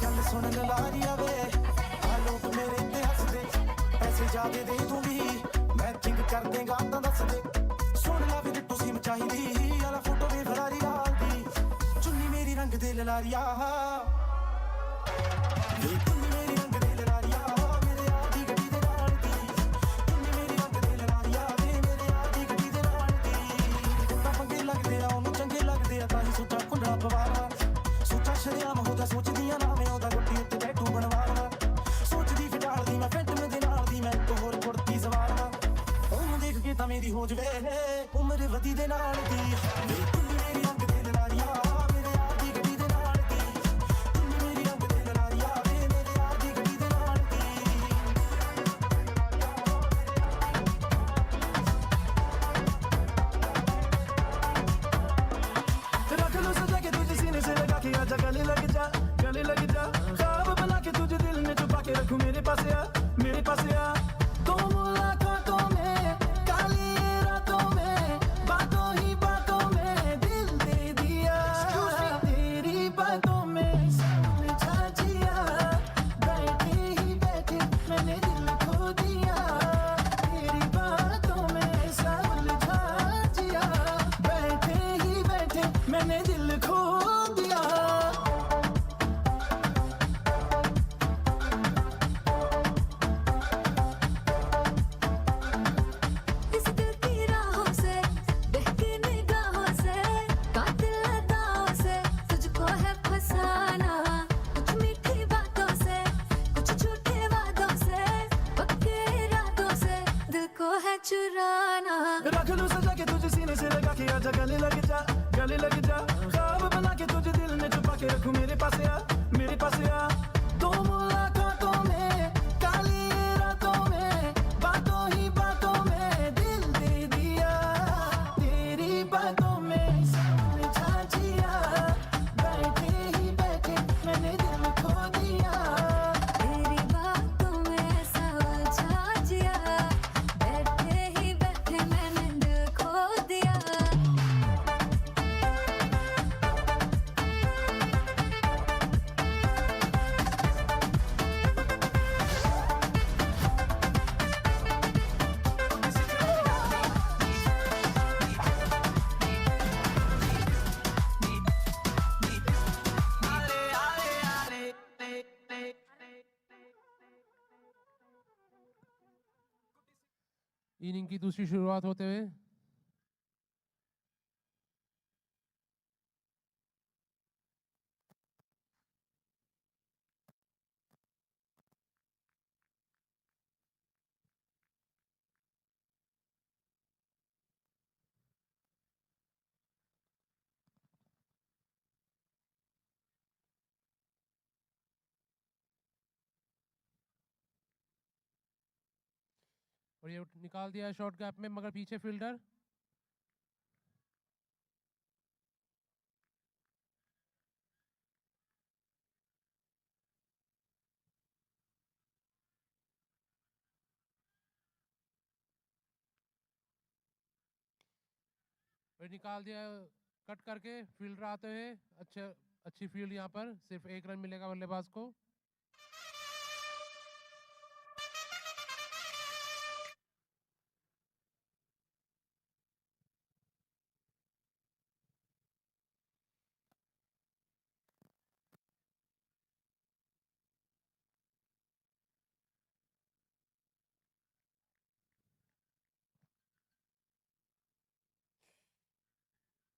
ਗੱਲ ਸੁਣ ਲਾਰੀਆ ਵੇ ਆ ਲੋਕ ਮੇਰੇ ਤੇ ਹੱਸਦੇ ਪੈਸੇ ਜ਼ਿਆਦੇ ਦੇ ਦੂੰਗੀ ਮੈਚਿੰਗ ਕਰ ਦੇਗਾ ਤਾਂ ਦੱਸ ਦੇ ਸੁਣ ਲਾ ਵੀ ਤੁਸੀਂ ਮਚਾਹੀਦੀ ਆਲਾ ਫੋਟੋ ਵੀ ਫਰਾਰੀ ਲਾਲ ਦੀ ਚੁੰਨੀ ਮੇਰੀ ਰੰਗ ਦੇ ਲਲਾਰੀਆ ਵੇ ਚੁੰਨੀ ਮੇਰੀ ਰੰਗ ਦੇ ਲਲਾਰੀਆ ਮੇਰੇ ਆਦੀ ਗੱਡੀ ਦੇ ਨਾਲ ਦੀ ਚੁੰਨੀ ਮੇਰੀ ਰੰਗ ਦੇ ਲਲਾਰੀਆ ਵੇ ਮੇਰੇ ਆਦੀ ਗੱਡੀ ਦੇ ਨਾਲ ਦੀ ਤਾਂ ਪੰਗੇ ਲੱਗਦੇ ਆ ਉਹਨੂੰ ਚੰਗੇ ਲੱਗਦੇ ਆ ਤਾਂ ਹੀ ਸੁੱਚਾ ਕੁੰਡਾ ਪਵਾਰਾ ਸੋਚਾ ਸ਼ਰਿਆਮ ਹੋਦਾ ਸੋਚਦੀਆਂ ਨਾ ਮੈਂ ਉਹਦਾ ਗੁੱਟੀ ਉੱਤੇ ਟੈਟੂ ਬਣਵਾਵਾ ਸੋਚਦੀ ਫਿਟਾਲਦੀ ਮੈਂ ਫੈਂਟਮ ਦੇ ਨਾਲ ਦੀ ਮੈਂ ਇੱਕ ਹੋਰ ਕੁੜਤੀ ਸਵਾਰਨਾ ਉਹਨੂੰ ਦੇਖ ਕੇ ਤਾਂ ਮੇਰੀ ਹੋ ਜਵੇ ਉਮਰ ਵਧੀ ਦੇ ਨਾਲ ਦੀ ਵੇ ਚੁੰਨੀ ਮੇਰੀ ਰੰਗ ਦੇ ਲਲਾਰੀਆ ਮੇਰੇ ਆਦੀ ਗੱਡੀ ਦੇ ਨਾਲ ਦੀ ਚੁੰਨੀ ਮੇਰੀ ਰੰਗ ਦੇ ਲਲਾਰੀਆ ਵੇ ਮੇਰੇ ਆਦੀ ਗੱਡੀ ਦੇ ਨਾਲ ਦੀ रख लो सजा के तुझे सीने से लगा के आजा गले लग जा ख्वाब बना के तुझे दिल में छुपा के रखूं मेरे पास आ तो मुलाकातों में काली रातों में सजा के तुझे सीने से लगा के आजा गले लग जा ख्वाब बना के तुझे दिल में छुपा के रखूं मेरे पास आ दो मुलाकातों में काली रातों में बातों ही बातों में दिल दे दिया तेरी बातों में समझा जिया बैठे ही बैठे मैंने दिल खो दिया तेरी बातों में ऐसा उलझा जिया बैठे ही बैठे मैंने दिल खो दिया इनिंग की दूसरी शुरुआत होते हुए और ये निकाल दिया शॉर्ट गैप में मगर पीछे फील्डर और निकाल दिया कट करके फील्डर आते हुए अच्छी फील्ड यहाँ पर सिर्फ 1 रन मिलेगा बल्लेबाज को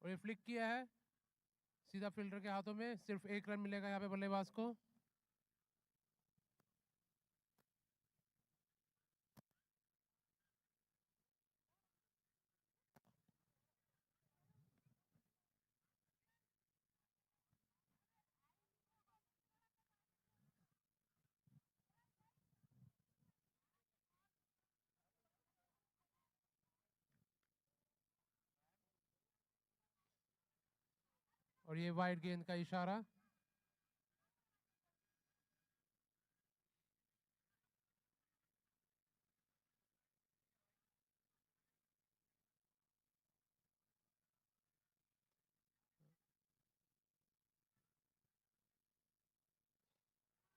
और ये फ्लिक किया है सीधा फील्डर के हाथों में सिर्फ 1 रन मिलेगा यहाँ पे बल्लेबाज को और ये वाइड गेंद का इशारा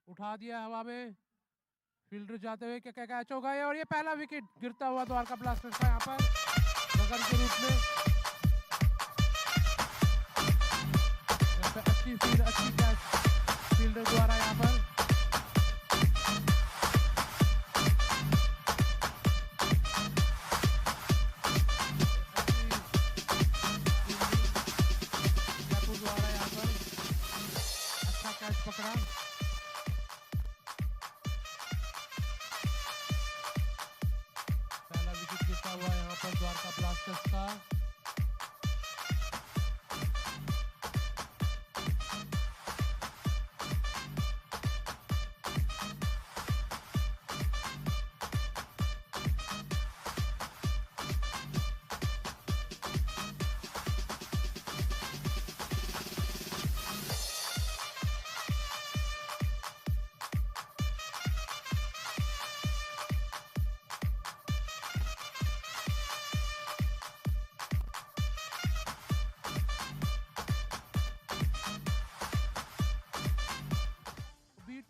उठा दिया हवा में फील्डर जाते हुए क्या कैच हो गया और ये पहला विकेट गिरता हुआ द्वारका ब्लास्टर्स का यहाँ पर रगड़ के रूप में यहाँ पे अच्छी कैच फील्डर द्वारा यहाँ पर द्वारा यहाँ पर अच्छा कैच पकड़ा हुआ यहाँ पर द्वारका ब्लास्टर्स का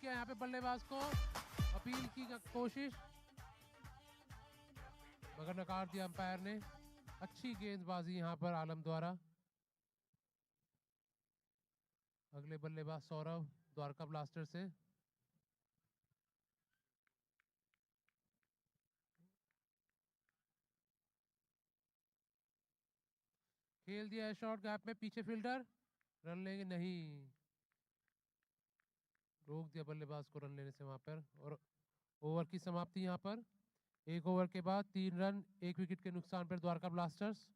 यहाँ पे बल्लेबाज को अपील की कोशिश मगर नकार दिया अंपायर ने अच्छी गेंदबाजी यहाँ पर आलम द्वारा अगले बल्लेबाज सौरभ द्वारका ब्लास्टर से खेल दिया है शॉर्ट गैप में पीछे फील्डर रन लेंगे नहीं रोक दिया बल्लेबाज को रन लेने से वहां पर और ओवर की समाप्ति यहाँ पर एक ओवर के बाद 3 रन 1 विकेट के नुकसान पर द्वारका ब्लास्टर्स।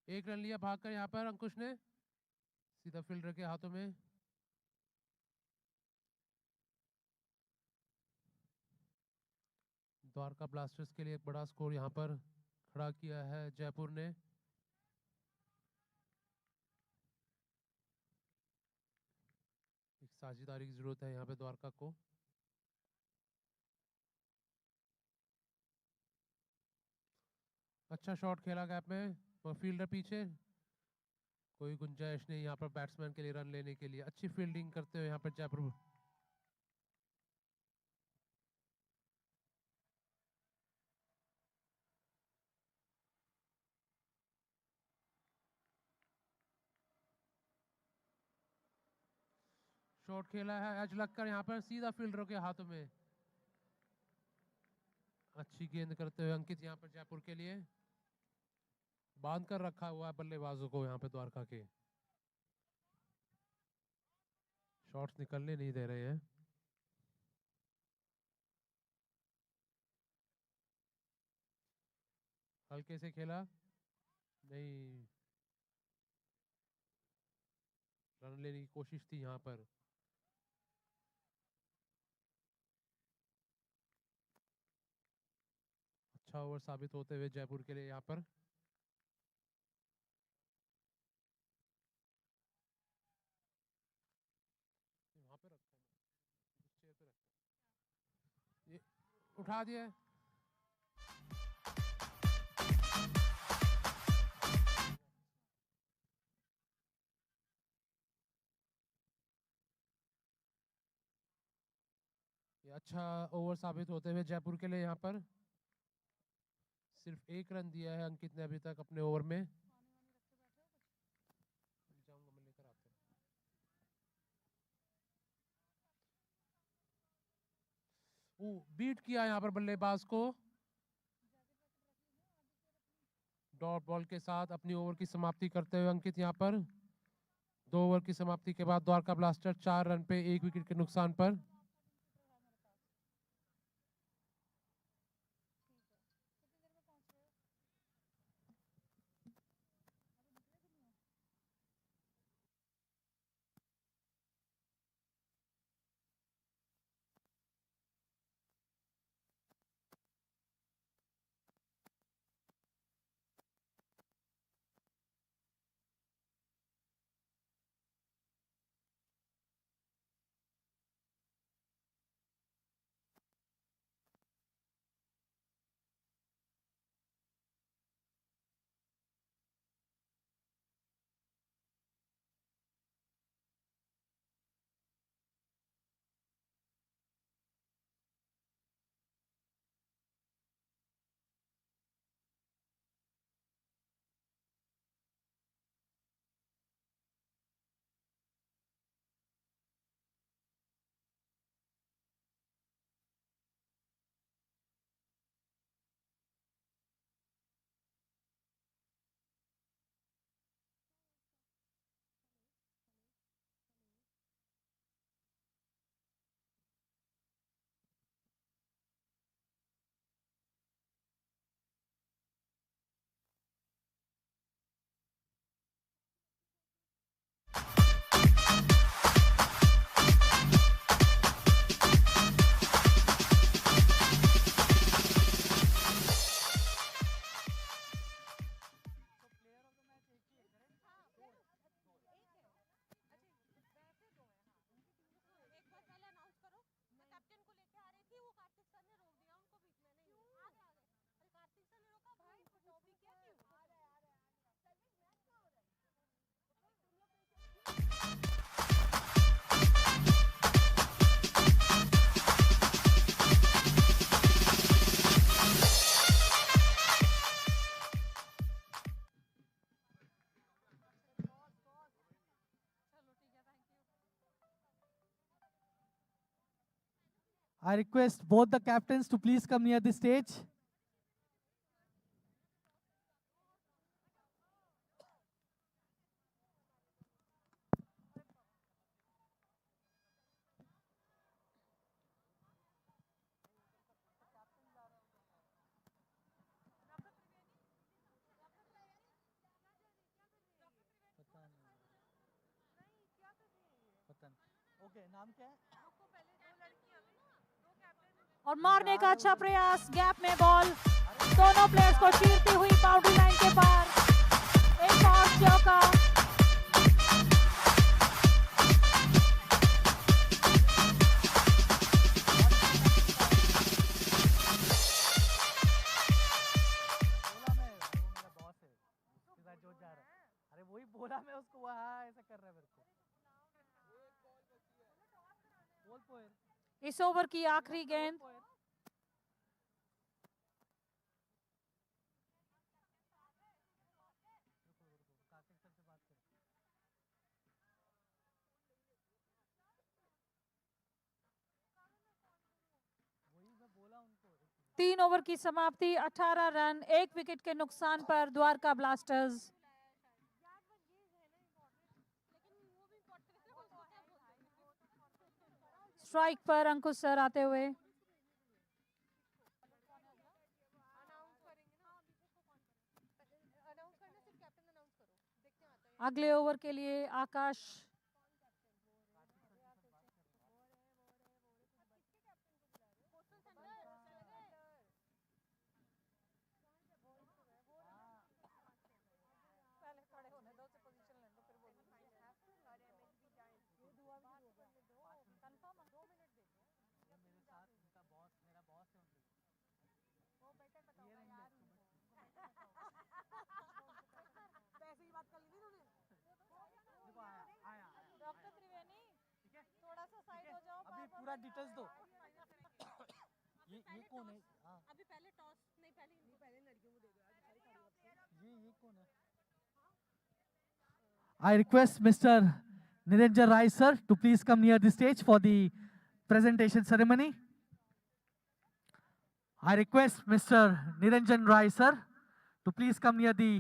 एक रन लिया भागकर यहाँ पर अंकुश ने, सीधा फील्डर के हाथों में। द्वारका ब्लास्टर्स के लिए एक बड़ा स्कोर यहाँ पर खड़ा किया है जयपुर ने। एक साझेदारी की जरूरत है यहाँ पे द्वारका को। अच्छा शॉट खेला गैप में, और फील्डर पीछे, कोई गुंजाइश नहीं यहाँ पर बैट्समैन के लिए रन लेने के लिए। अच्छी फील्डिंग करते हुए यहाँ पर जयपुर। शॉट खेला है एज लगकर यहाँ पर सीधा फील्डरों के हाथों में। अच्छी गेंद करते हुए अंकित यहाँ पर जयपुर के लिए, बांध कर रखा हुआ है बल्लेबाजों को यहाँ पे द्वारका के। शॉट्स निकलने नहीं दे रहे हैं। हल्के से खेला नहीं, रन लेने की कोशिश थी यहाँ पर। अच्छा ओवर साबित होते हुए जयपुर के लिए यहाँ पर। वहां पे रखा है, इस चेयर पे रखा है। ये उठा दिया है। ये अच्छा ओवर साबित होते हुए जयपुर के लिए यहाँ पर। सिर्फ 1 रन दिया है अंकित ने अभी तक अपने ओवर में। जाऊंगा मैं, लेकर आते हैं। बीट किया यहाँ पर बल्लेबाज को। डॉट बॉल के साथ अपनी ओवर की समाप्ति करते हुए अंकित यहाँ पर। 2 ओवर की समाप्ति के बाद द्वारका ब्लास्टर 4 रन पे 1 विकेट के नुकसान पर। I request both the captains to please come near the stage. Okay, नाम क्या है? और मारने का अच्छा प्रयास, गैप में बॉल दोनों प्लेयर्स को चीरती हुई बाउंड्री लाइन के पार। एक और चौका। बोला मैं, वो मेरा बॉस है, उसके साथ जो जा रहा है। अरे वही बोला मैं उसको, वहाँ ऐसा कर रहा है मेरे को। बोल पोयर, इस ओवर की आखिरी गेंद। पोयर। कार्तिक सर से बात कर। 3 ओवर की समाप्ति, 18 रन, 1 विकेट के नुकसान पर द्वारका ब्लास्टर्स। स्ट्राइक पर अंकुश सर आते हुए। अगले ओवर के लिए आकाश डॉक्टर त्रिवेणी थोड़ा सा साइड हो जाओ। अभी पूरा डिटेल्स दो। ये कौन है? हाँ, अभी पहले टॉस नहीं, पहले लड़कियों को दे दो। ये कौन है? I request Mr. Niranjan Rai sir to please come near the stage for the presentation ceremony. I request Mr. Niranjan Rai sir to please come near the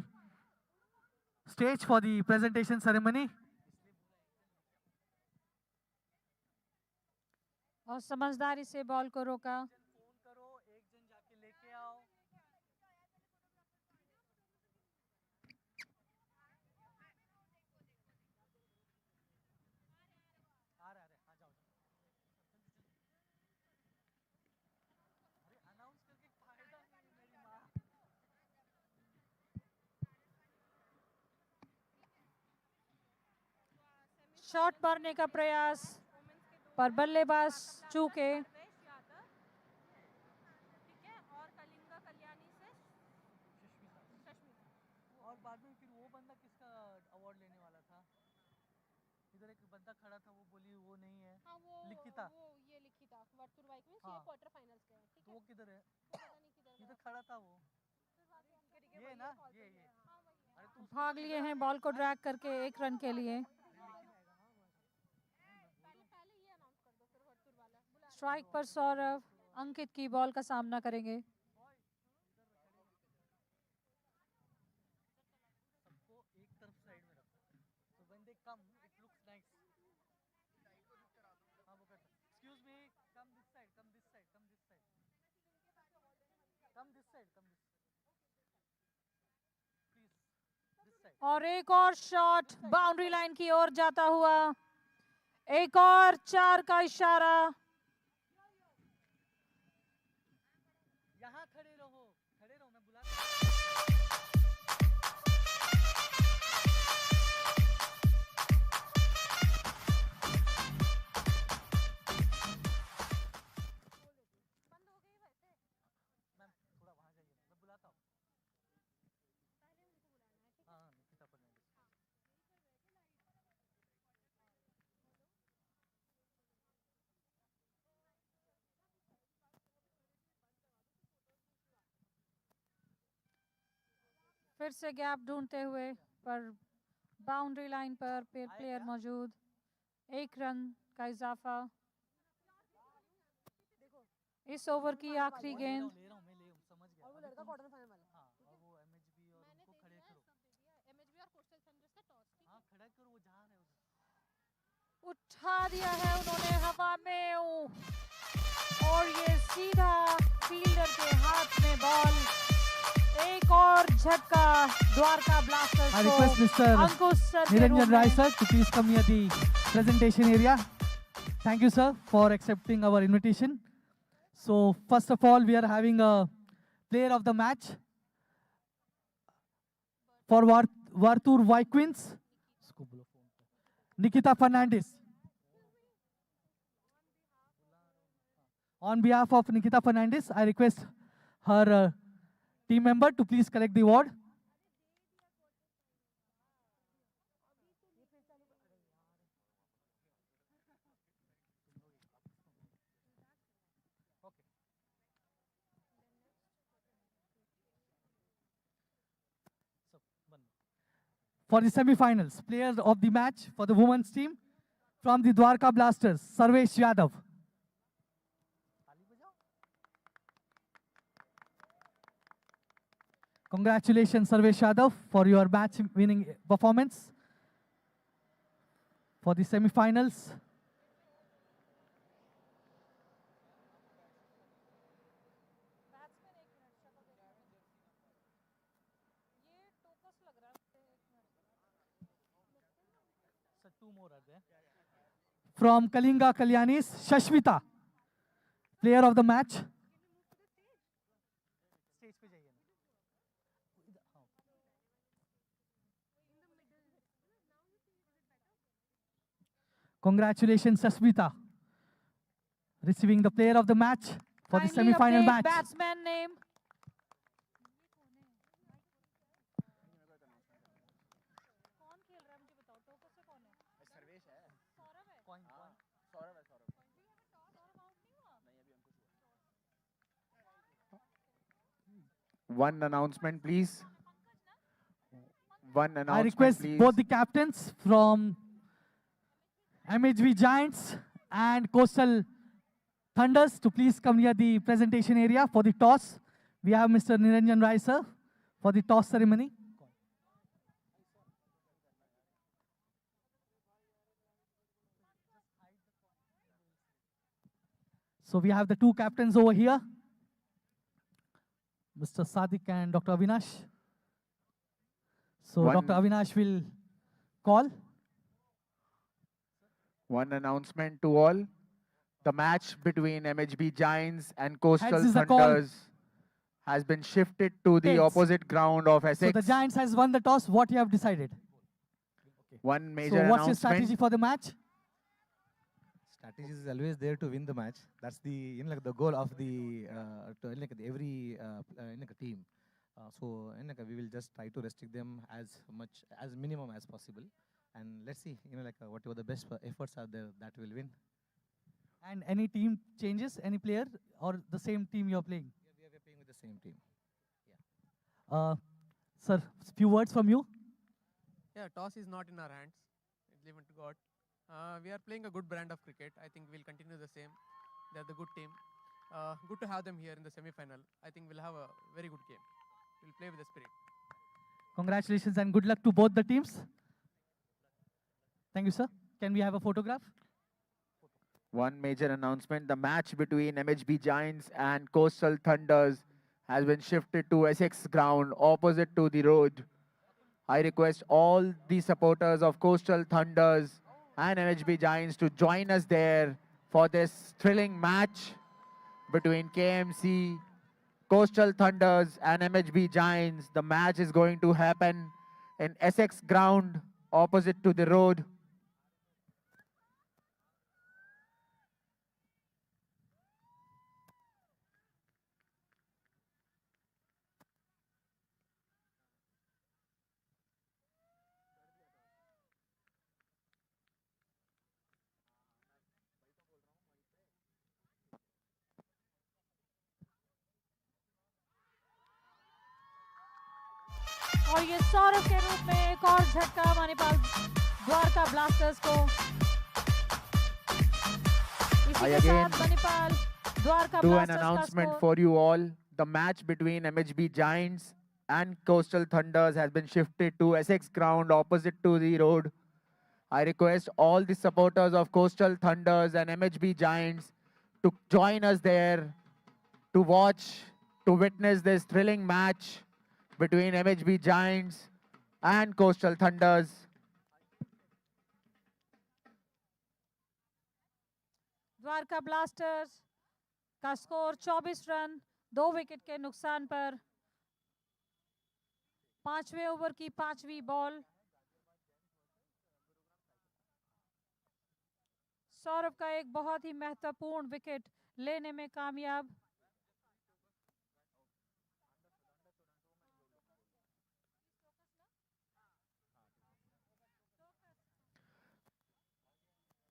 stage for the presentation ceremony. और समझदारी से ball को रोका। Phone करो, एक जन जाके लेके आओ। आ जाओ। अरे अनाउंस करके फायदा नहीं, मेरी माँ। शॉट मारने का प्रयास पर बल्लेबाज चूके। और बाद में फिर वो बंदा किसका अवार्ड लेने वाला था? इधर एक बंदा खड़ा था, वो बोली वो नहीं है। हाँ, लिखिता। वो ये लिखिता वर्तुल बाइक में हाँ। ये क्वार्टर फाइनल्स के हैं, ठीक तो है? वो किधर है? पता नहीं किधर इधर खड़ा था वो। ये ना, ये। अरे तू भाग लिए हैं बॉल को ड्रैग करके 1 रन के लिए। पहले ये अनाउंस कर दो, फिर वर्तुल वाला बुला। स्ट्राइक पर सौरभ अंकित की बॉल का सामना करेंगे। सबको एक तरफ साइड में रखो, so when they come it looks nice. हाँ वो करता। Excuse me, come this side, come this side, come this side, come this side, come this, please, this side. और एक और शॉट बाउंड्री लाइन की ओर जाता हुआ। एक और 4 का इशारा। यहाँ खड़े रहो, मैं बुला। मैम थोड़ा वहाँ जाइए, मैं बुलाता हूँ। हाँ, निकिता फर्नांडिस। फिर से गैप ढूंढते हुए, पर बाउंड्री लाइन पर प्लेयर मौजूद। 1 रन का इजाफा। देखो इस ओवर की आखिरी गेंद ले रहा हूँ मैं, ले समझ गया। और वो लड़का क्वार्टर फाइनल वाला हाँ, और वो MHB और उनको खड़े करो। एमएचबी और कोस्टल थंडर्स का टॉस, ठीक है? हाँ, खड़ा करो, वो जहाँ रहे उधर। उठा दिया है उन्होंने हवा में और ये सीधा फील्डर के हाथ में बॉल। एक और झटका द्वारका ब्लास्टर्स I को request Mr. अंकुश सर के रूप Niranjan Rai में। sir to please come near the presentation area. Thank you sir for accepting our invitation. So first of all we are having a player of the match for Vartur Vikings, Nikita Fernandez. On behalf of Nikita Fernandez, I request her team member to please collect the award. For the semi-finals, player of the match for the women's team from the Dwarka Blasters, Sarvesh Yadav. Congratulations, Sarvesh Yadav, for your match-winning performance. For the semi-finals, from Kalinga Kalyanis, Shashmita, player of the match. Congratulations, Shashmita, receiving the player of the match for the Kindly semi-final update match. batsman name। कौन खेल रहा है मुझे बताओ, टोको से कौन है? सर्वेश है। सौरभ है? सौरभ है, सौरभ। सौरभ आउट नहीं हुआ? One announcement, please. One I announcement, request please. both the captains from MHV Giants and Coastal Thunders to please come near the presentation area for the toss. We have Mr. Niranjan Rai sir for the toss ceremony. So we have the two captains over here, Mr. Sadiq and Dr. Avinash. So One- Dr. Avinash will call. One announcement to all. The match between MHB Giants and Coastal Heads is the call. Thunders has been shifted to the Heads. opposite ground of So Essex. the Giants has won the toss. What you have decided? One major So what's your strategy announcement. for the match? Strategy is always there to win the match. That's the the goal of the every team. So we will just try to restrict them as minimum as possible, and let's see whatever the best efforts are there, that will win. And any team changes, any player, or the same team you're playing? We are playing with the same team. Sir, few words from you. Yeah, toss is not in our hands. It's given to God. We are playing a good brand of cricket. I think we'll continue the same. They're the good team. Good to have them here in the semi-final. I think we'll have a very good game. We'll play with the spirit. Congratulations and good luck to both the teams. Thank you, sir. Can we have a photograph? One major announcement. The match between MHB Giants and Coastal Thunders has been shifted to Essex ground opposite to the road. I request all the supporters of Coastal Thunders and MHB Giants to join us there for this thrilling match between KMC, Coastal Thunders and MHB Giants. The match is going to happen in Essex ground opposite to the road. और ये सौरभ के रूप में एक और झटका Manipal Dwarka blasters को। इसी I के again- साथ Manipal Dwarka do an Blasters का announcement score for you all. The match between MHB Giants and Coastal Thunders has been shifted to Essex Ground opposite to the road. I request all the supporters of Coastal Thunders and MHB Giants to join us there to watch, to witness this thrilling match between MHB Giants and Coastal Thunders. Dwarka blasters का score 24 run 2 wicket के नुकसान पर। 5वें over की 5वीं ball. Saurabh का एक बहुत ही महत्वपूर्ण विकेट लेने में कामयाब।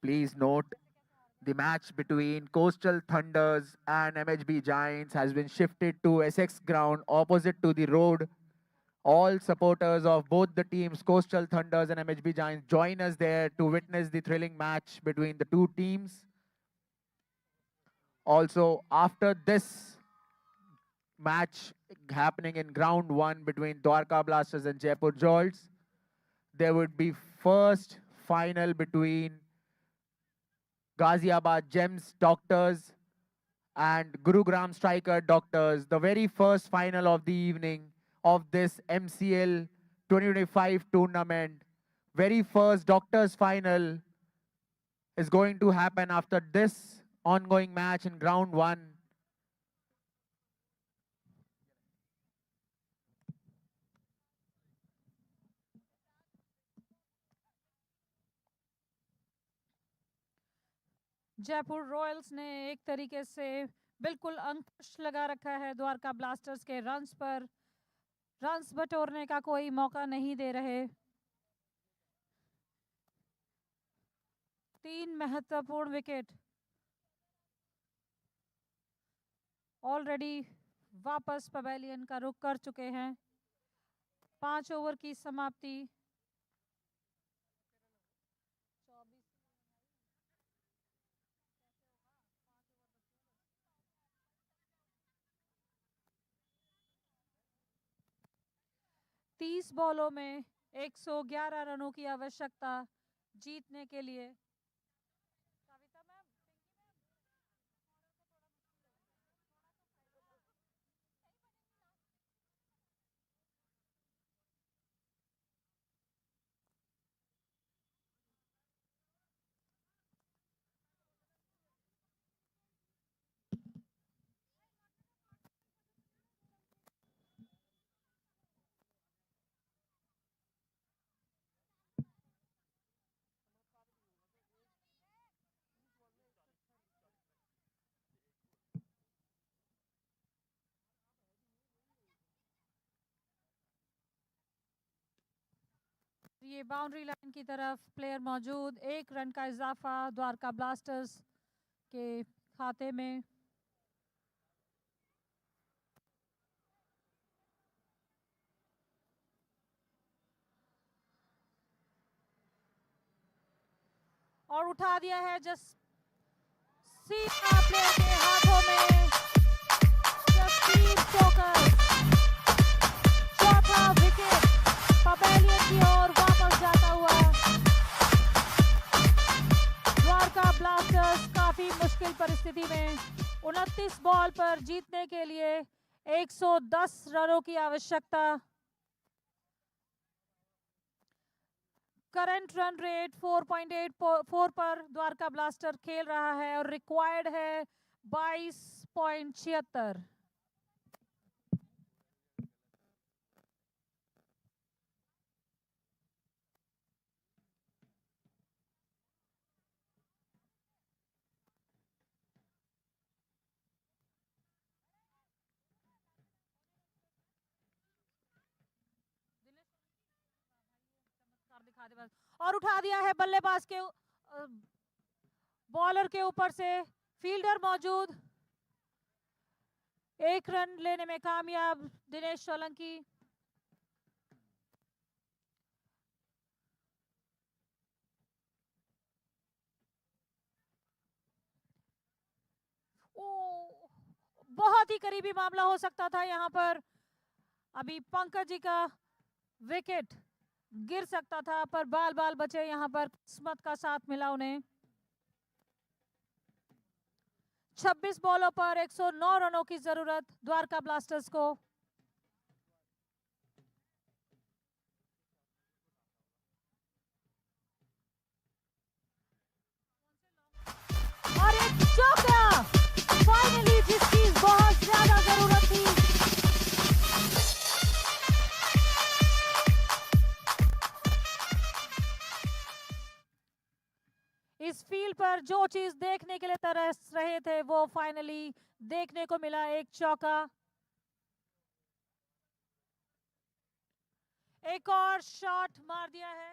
Please note, the match between Coastal Thunders and MHB Giants has been shifted to Essex Ground opposite to the road. All supporters of both the teams, Coastal Thunders and MHB Giants, join us there to witness the thrilling match between the two teams. Also, after this match happening in ground 1 between Dwarka Blasters and Jaipur Jolts, there would be first final between Ghaziabad Gems Doctors and Gurugram Striker Doctors, the very first final of the evening of this MCL 2025 tournament. Very first Doctors final is going to happen after this ongoing match in ground 1. Jaipur Royals ने एक तरीके से बिल्कुल अंकुश लगा रखा है Dwarka blasters के runs पर। रन्स बटोरने का कोई मौका नहीं दे रहे। 3 महत्वपूर्ण विकेट ऑलरेडी वापस पवेलियन का रुख कर चुके हैं। 5 ओवर की समाप्ति। तीस बॉलों में 111 रनों की आवश्यकता जीतने के लिए। कविता मैम, ये बाउंड्री लाइन की तरफ प्लेयर मौजूद। 1 रन का इजाफा द्वारका ब्लास्टर्स के खाते में। और उठा दिया है सीधा प्लेयर के हाथों में। जसप्रीत चोकर चौथा विकेट पवेलियन की ओर वापस जाता हुआ। द्वारका ब्लास्टर्स काफी मुश्किल परिस्थिति में 29 बॉल पर जीतने के लिए 110 रनों की आवश्यकता। करंट रन रेट 4.84 पर द्वारका ब्लास्टर खेल रहा है और रिक्वायर्ड है 22.76। और उठा दिया है बल्लेबाज के बॉलर के ऊपर से। फील्डर मौजूद। 1 रन लेने में कामयाब दिनेश सोलंकी। ओ बहुत ही करीबी मामला हो सकता था यहाँ पर। अभी पंकज जी का विकेट गिर सकता था, पर बाल बाल बचे, यहाँ पर किस्मत का साथ मिला उन्हें। 26 बॉलों पर 109 रनों की जरूरत द्वारका ब्लास्टर्स को। और एक चौका फाइनली, जिसकी बहुत ज्यादा जरूरत थी। इस फील्ड पर जो चीज देखने के लिए तरस रहे थे वो फाइनली देखने को मिला। एक चौका, एक और शॉट मार दिया है,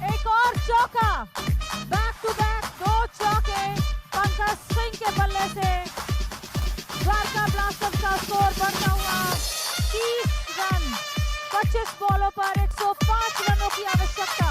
एक और चौका, बैक टू बैक 2 चौके पंकज सिंह के बल्ले से। द्वारका ब्लास्टर्स का स्कोर बढ़ता हुआ 30 रन। 25 बॉलों पर 105 रनों की आवश्यकता।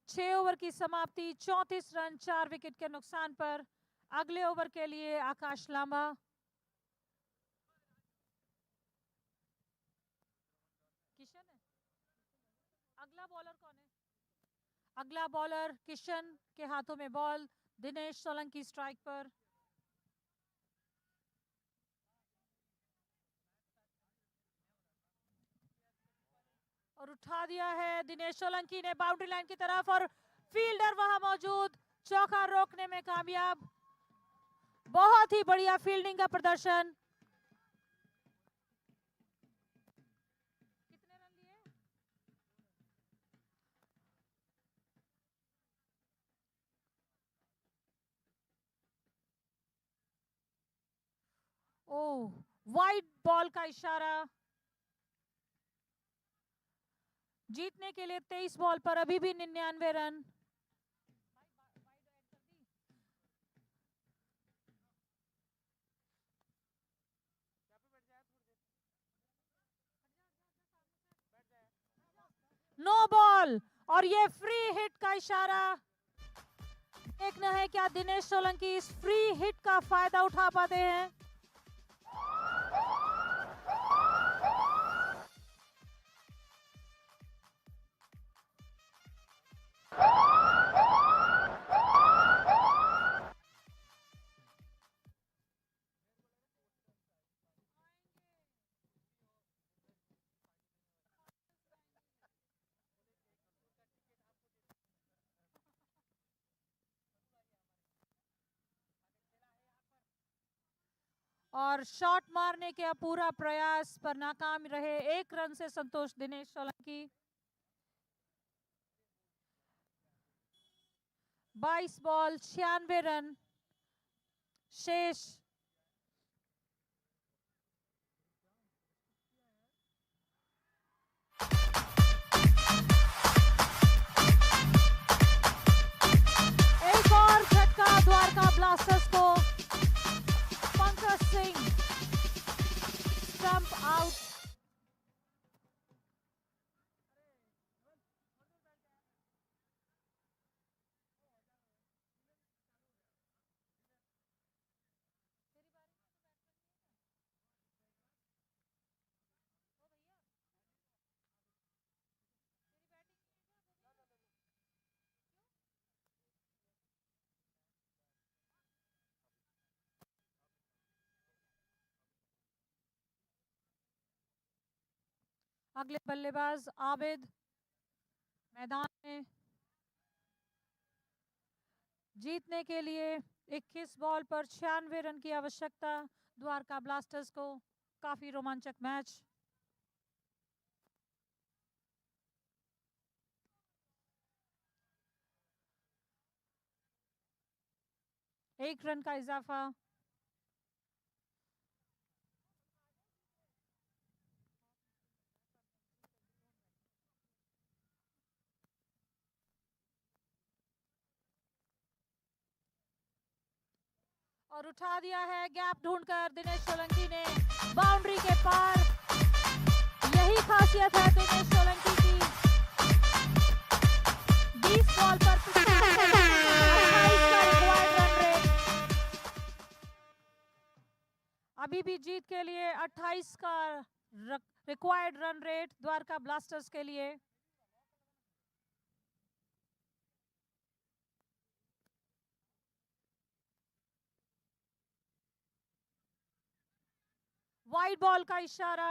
छह ओवर की समाप्ति, 34 रन 4 विकेट के नुकसान पर। अगले ओवर के लिए आकाश लांबा। किशन है अगला बॉलर, कौन है अगला बॉलर? किशन के हाथों में बॉल, दिनेश सोलंकी स्ट्राइक पर। और उठा दिया है दिनेश सोलंकी ने बाउंड्री लाइन की तरफ, और फील्डर वहां मौजूद, चौका रोकने में कामयाब। बहुत ही बढ़िया फील्डिंग का प्रदर्शन। कितने रन लिए? ओह, वाइड बॉल का इशारा। जीतने के लिए 23 बॉल पर अभी भी 99 रन। नो बॉल, और ये फ्री हिट का इशारा। देखना है क्या दिनेश सोलंकी इस फ्री हिट का फायदा उठा पाते हैं। और शॉट मारने के पूरा प्रयास पर नाकाम रहे। 1 रन से संतोष दिनेश सोलंकी। 22 बॉल 96 रन शेष। एक और झटका द्वारका ब्लास्टर्स को। Pankaj Singh stump out. अगले बल्लेबाज आबिद मैदान में। जीतने के लिए 21 बॉल पर 96 रन की आवश्यकता द्वारका ब्लास्टर्स को। काफी रोमांचक मैच। एक रन का इजाफा। और उठा दिया है गैप ढूंढकर दिनेश सोलंकी ने बाउंड्री के पार। यही खासियत है दिनेश सोलंकी की। 20 बॉल पर 28 का रिक्वायर्ड रन रेट। अभी भी जीत के लिए 28 का required run rate Dwarka blasters के लिए। वाइड बॉल का इशारा।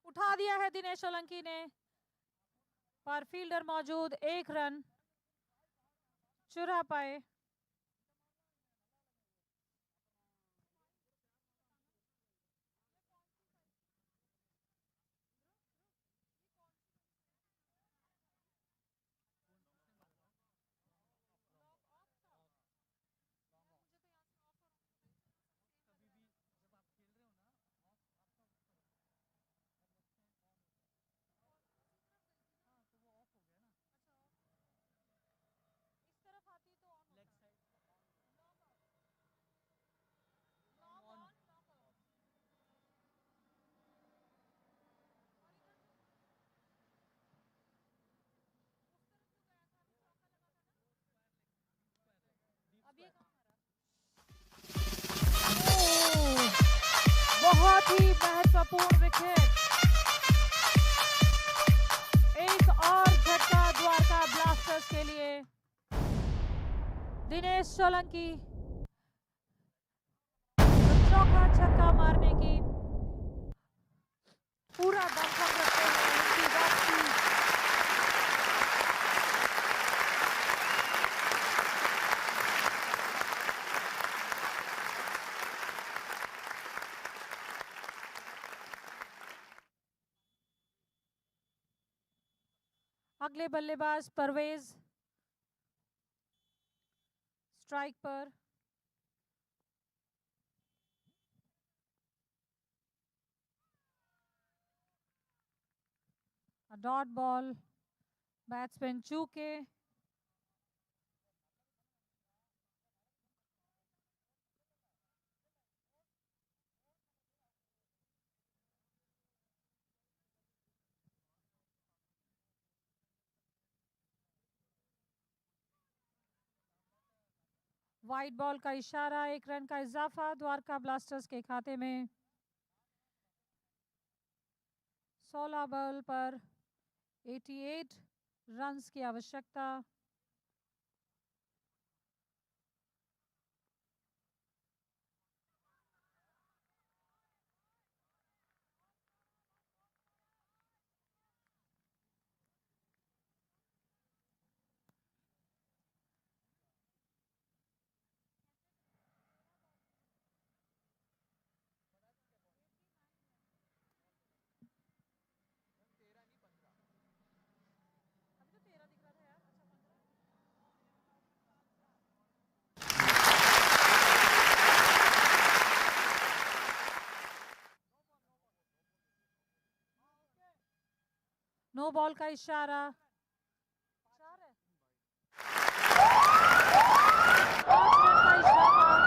उठा दिया है दिनेश सोलंकी ने, पर फील्डर मौजूद, एक रन चुरा पाए। बहुत ही महत्वपूर्ण विकेट। एक और झटका द्वारका ब्लास्टर्स के लिए। दिनेश सोलंकी चौका छक्का मारने की पूरा दमखम रखते हैं उनकी वापसी। अगले बल्लेबाज परवेज स्ट्राइक पर। डॉट बॉल, बैट्समैन चूके। वाइड बॉल का इशारा, एक रन का इजाफा द्वारका ब्लास्टर्स के खाते में। 16 बॉल पर 88 रन्स की आवश्यकता। नो बॉल का इशारा। पांच रन का इशारा।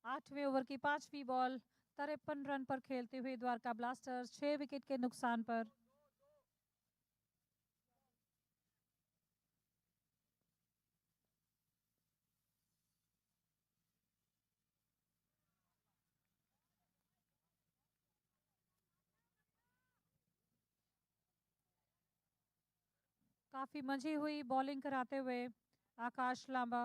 आठवें ओवर की 5वीं बॉल। 53 रन पर खेलते हुए द्वारका ब्लास्टर्स 6 विकेट के नुकसान पर। काफी मंझी हुई बॉलिंग कराते हुए आकाश लांबा।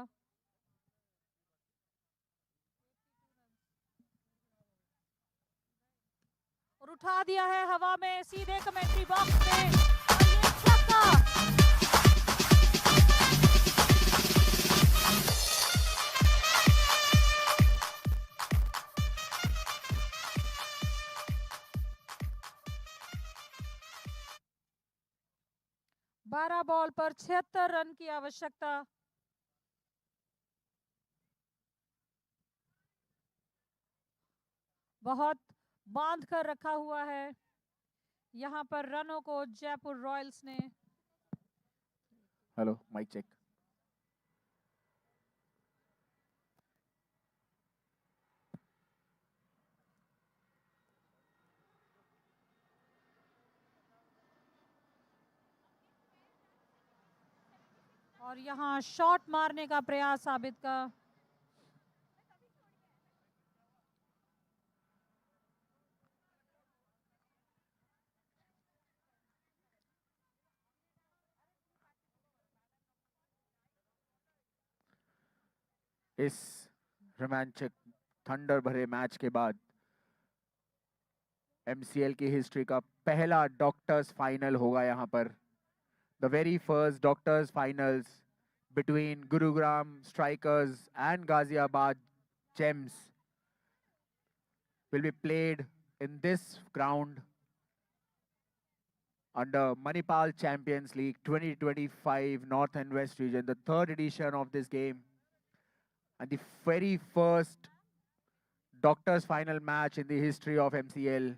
और उठा दिया है हवा में सीधे कमेंट्री बॉक्स में और ये छक्का। बारह बॉल पर 76 रन की आवश्यकता। बहुत बांध कर रखा हुआ है यहाँ पर रनों को जयपुर रॉयल्स ने। Hello, mic check. और यहाँ शॉट मारने का प्रयास साबित का। इस रोमांचक थंडर भरे मैच के बाद MCL की हिस्ट्री का पहला डॉक्टर्स फाइनल होगा यहाँ पर। The very first doctors finals between Gurugram Strikers and Ghaziabad Gems will be played in this ground under Manipal Champions League 2025 North and West Region, the third edition of this game, and the very first Doctors final match in the history of MCL.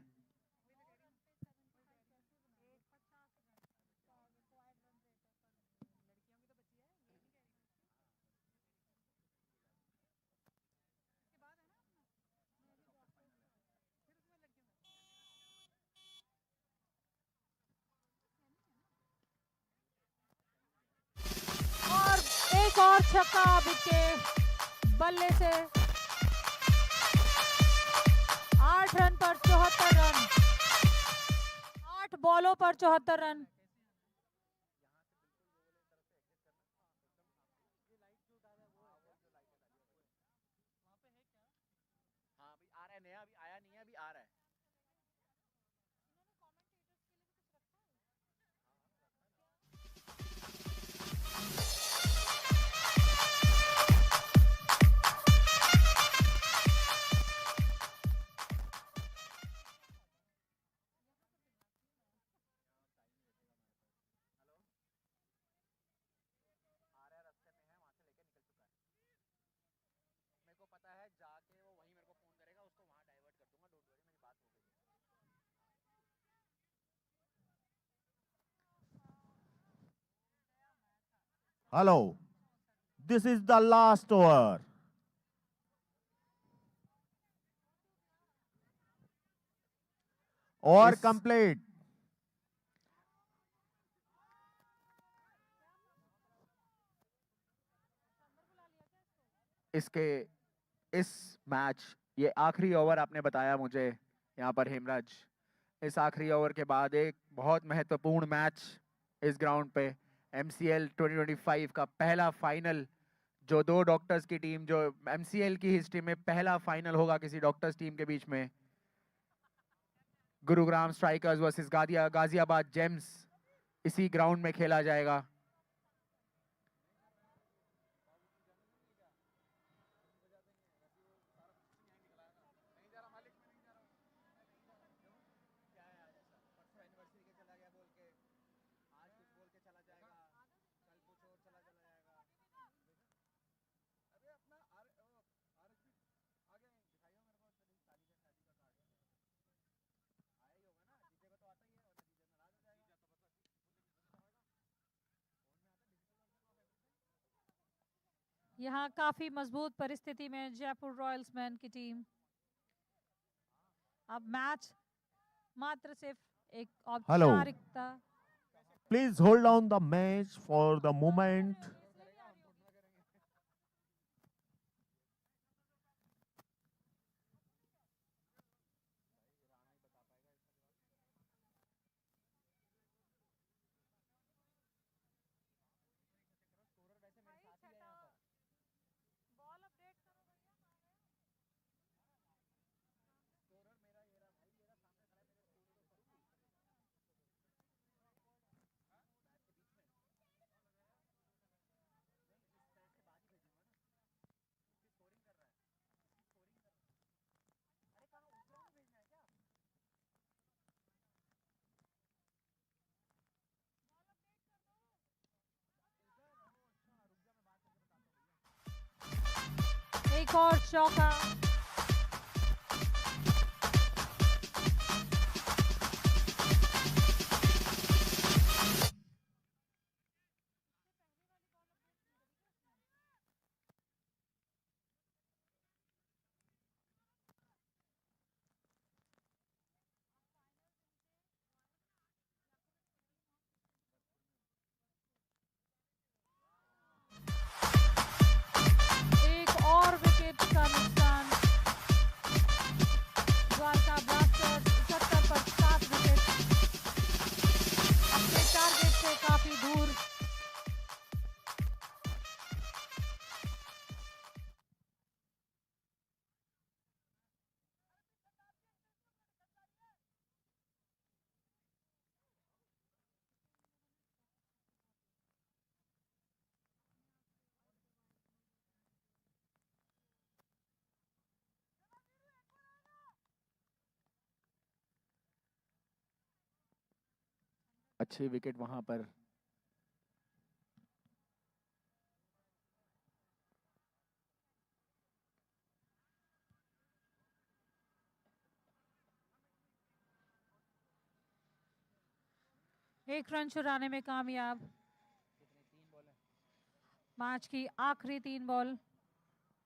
एक और छक्का wicket के बल्ले से। 8 run पर 74 run, 8 बॉलों पर 74 run. Hello, this is the last over. Over Yes. complete. इस मैच, ये आखिरी ओवर आपने बताया मुझे यहाँ पर हेमराज। इस आखिरी ओवर के बाद एक बहुत महत्वपूर्ण मैच इस ग्राउंड पे, MCL 2025 का पहला फाइनल, जो दो डॉक्टर्स की टीम, जो MCL की हिस्ट्री में पहला फाइनल होगा किसी डॉक्टर्स टीम के बीच में। Gurugram strikers versus Ghaziabad James इसी ग्राउंड में खेला जाएगा। यहाँ काफी मजबूत परिस्थिति में जयपुर रॉयल्स मैन की टीम। अब मैच मात्र सिर्फ एक Hello. औपचारिकता। Please hold on the match for the moment. एक और चौका। एक और विकेट का नुकसान। द्वारका ब्लास्टर्स 70 पर 7 विकेट, अपने टारगेट से काफी दूर। अच्छी विकेट वहां पर। एक रन चुराने में कामयाब। मैच की आखिरी 3 बॉल,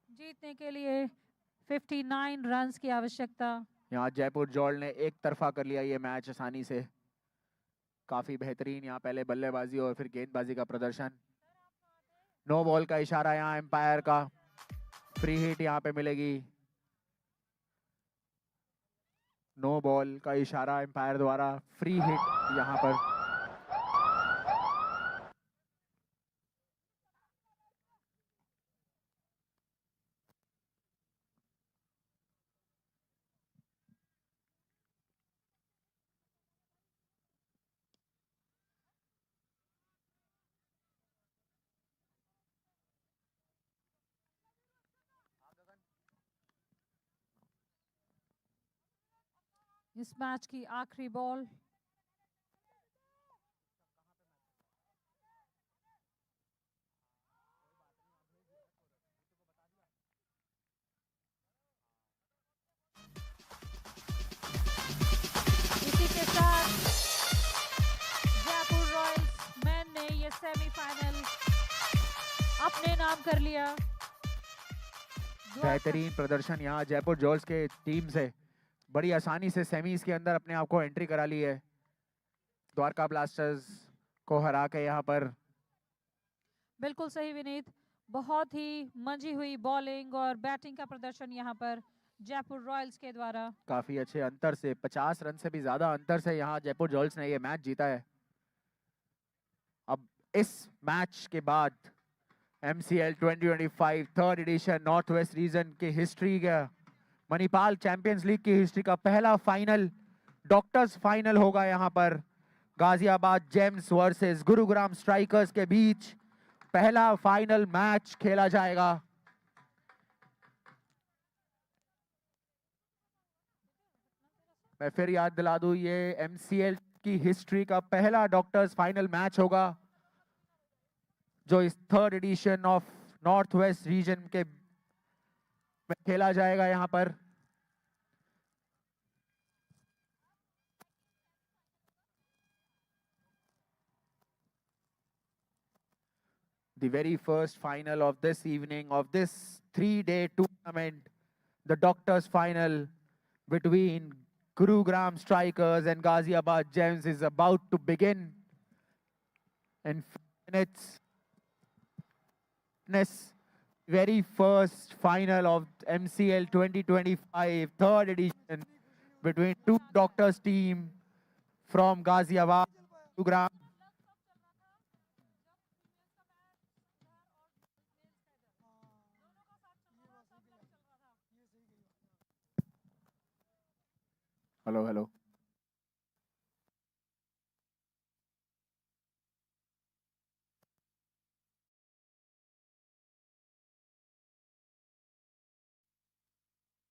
जीतने के लिए 59 रन्स की आवश्यकता। यहाँ जयपुर जॉल ने एक तरफा कर लिया ये मैच आसानी से। काफी बेहतरीन यहाँ पहले बल्लेबाजी और फिर गेंदबाजी का प्रदर्शन। नो बॉल का इशारा यहाँ एम्पायर का। फ्री हिट यहाँ पे मिलेगी। नो बॉल का इशारा एम्पायर द्वारा, फ्री हिट यहाँ पर। इस मैच की आखिरी बॉल। इसी के साथ जयपुर रॉयल्स मैन ने ये सेमीफाइनल अपने नाम कर लिया। बेहतरीन प्रदर्शन यहाँ जयपुर जॉल्स के टीम से। बड़ी आसानी से सेमीज के अंदर अपने आप को एंट्री करा ली है। द्वारका ब्लास्टर्स को हरा के यहाँ पर। बिल्कुल सही विनीत, बहुत ही मंजी हुई बॉलिंग और बैटिंग का प्रदर्शन यहाँ पर जयपुर रॉयल्स के द्वारा। काफी अच्छे अंतर से, 50 रन से भी ज्यादा अंतर से यहाँ जयपुर जॉल्स ने ये मैच जीता है। अब इस मैच के बाद MCL 2025 third edition north west region की हिस्ट्री का, मणिपाल चैंपियंस लीग की हिस्ट्री का पहला फाइनल, डॉक्टर्स फाइनल होगा यहाँ पर। Ghaziabad James versus Gurugram strikers के बीच पहला फाइनल मैच खेला जाएगा। मैं फिर याद दिला दूं, ये MCL की हिस्ट्री का पहला डॉक्टर्स फाइनल मैच होगा जो इस third edition of north west region के में खेला जाएगा यहाँ पर। The very first final of this evening of this 3-day tournament, the doctors final between Gurugram Strikers and Ghaziabad Gems is about to begin in minutes. Very first final of MCL 2025 third edition between two doctors team from Ghaziabad, Gurugram. Hello, hello.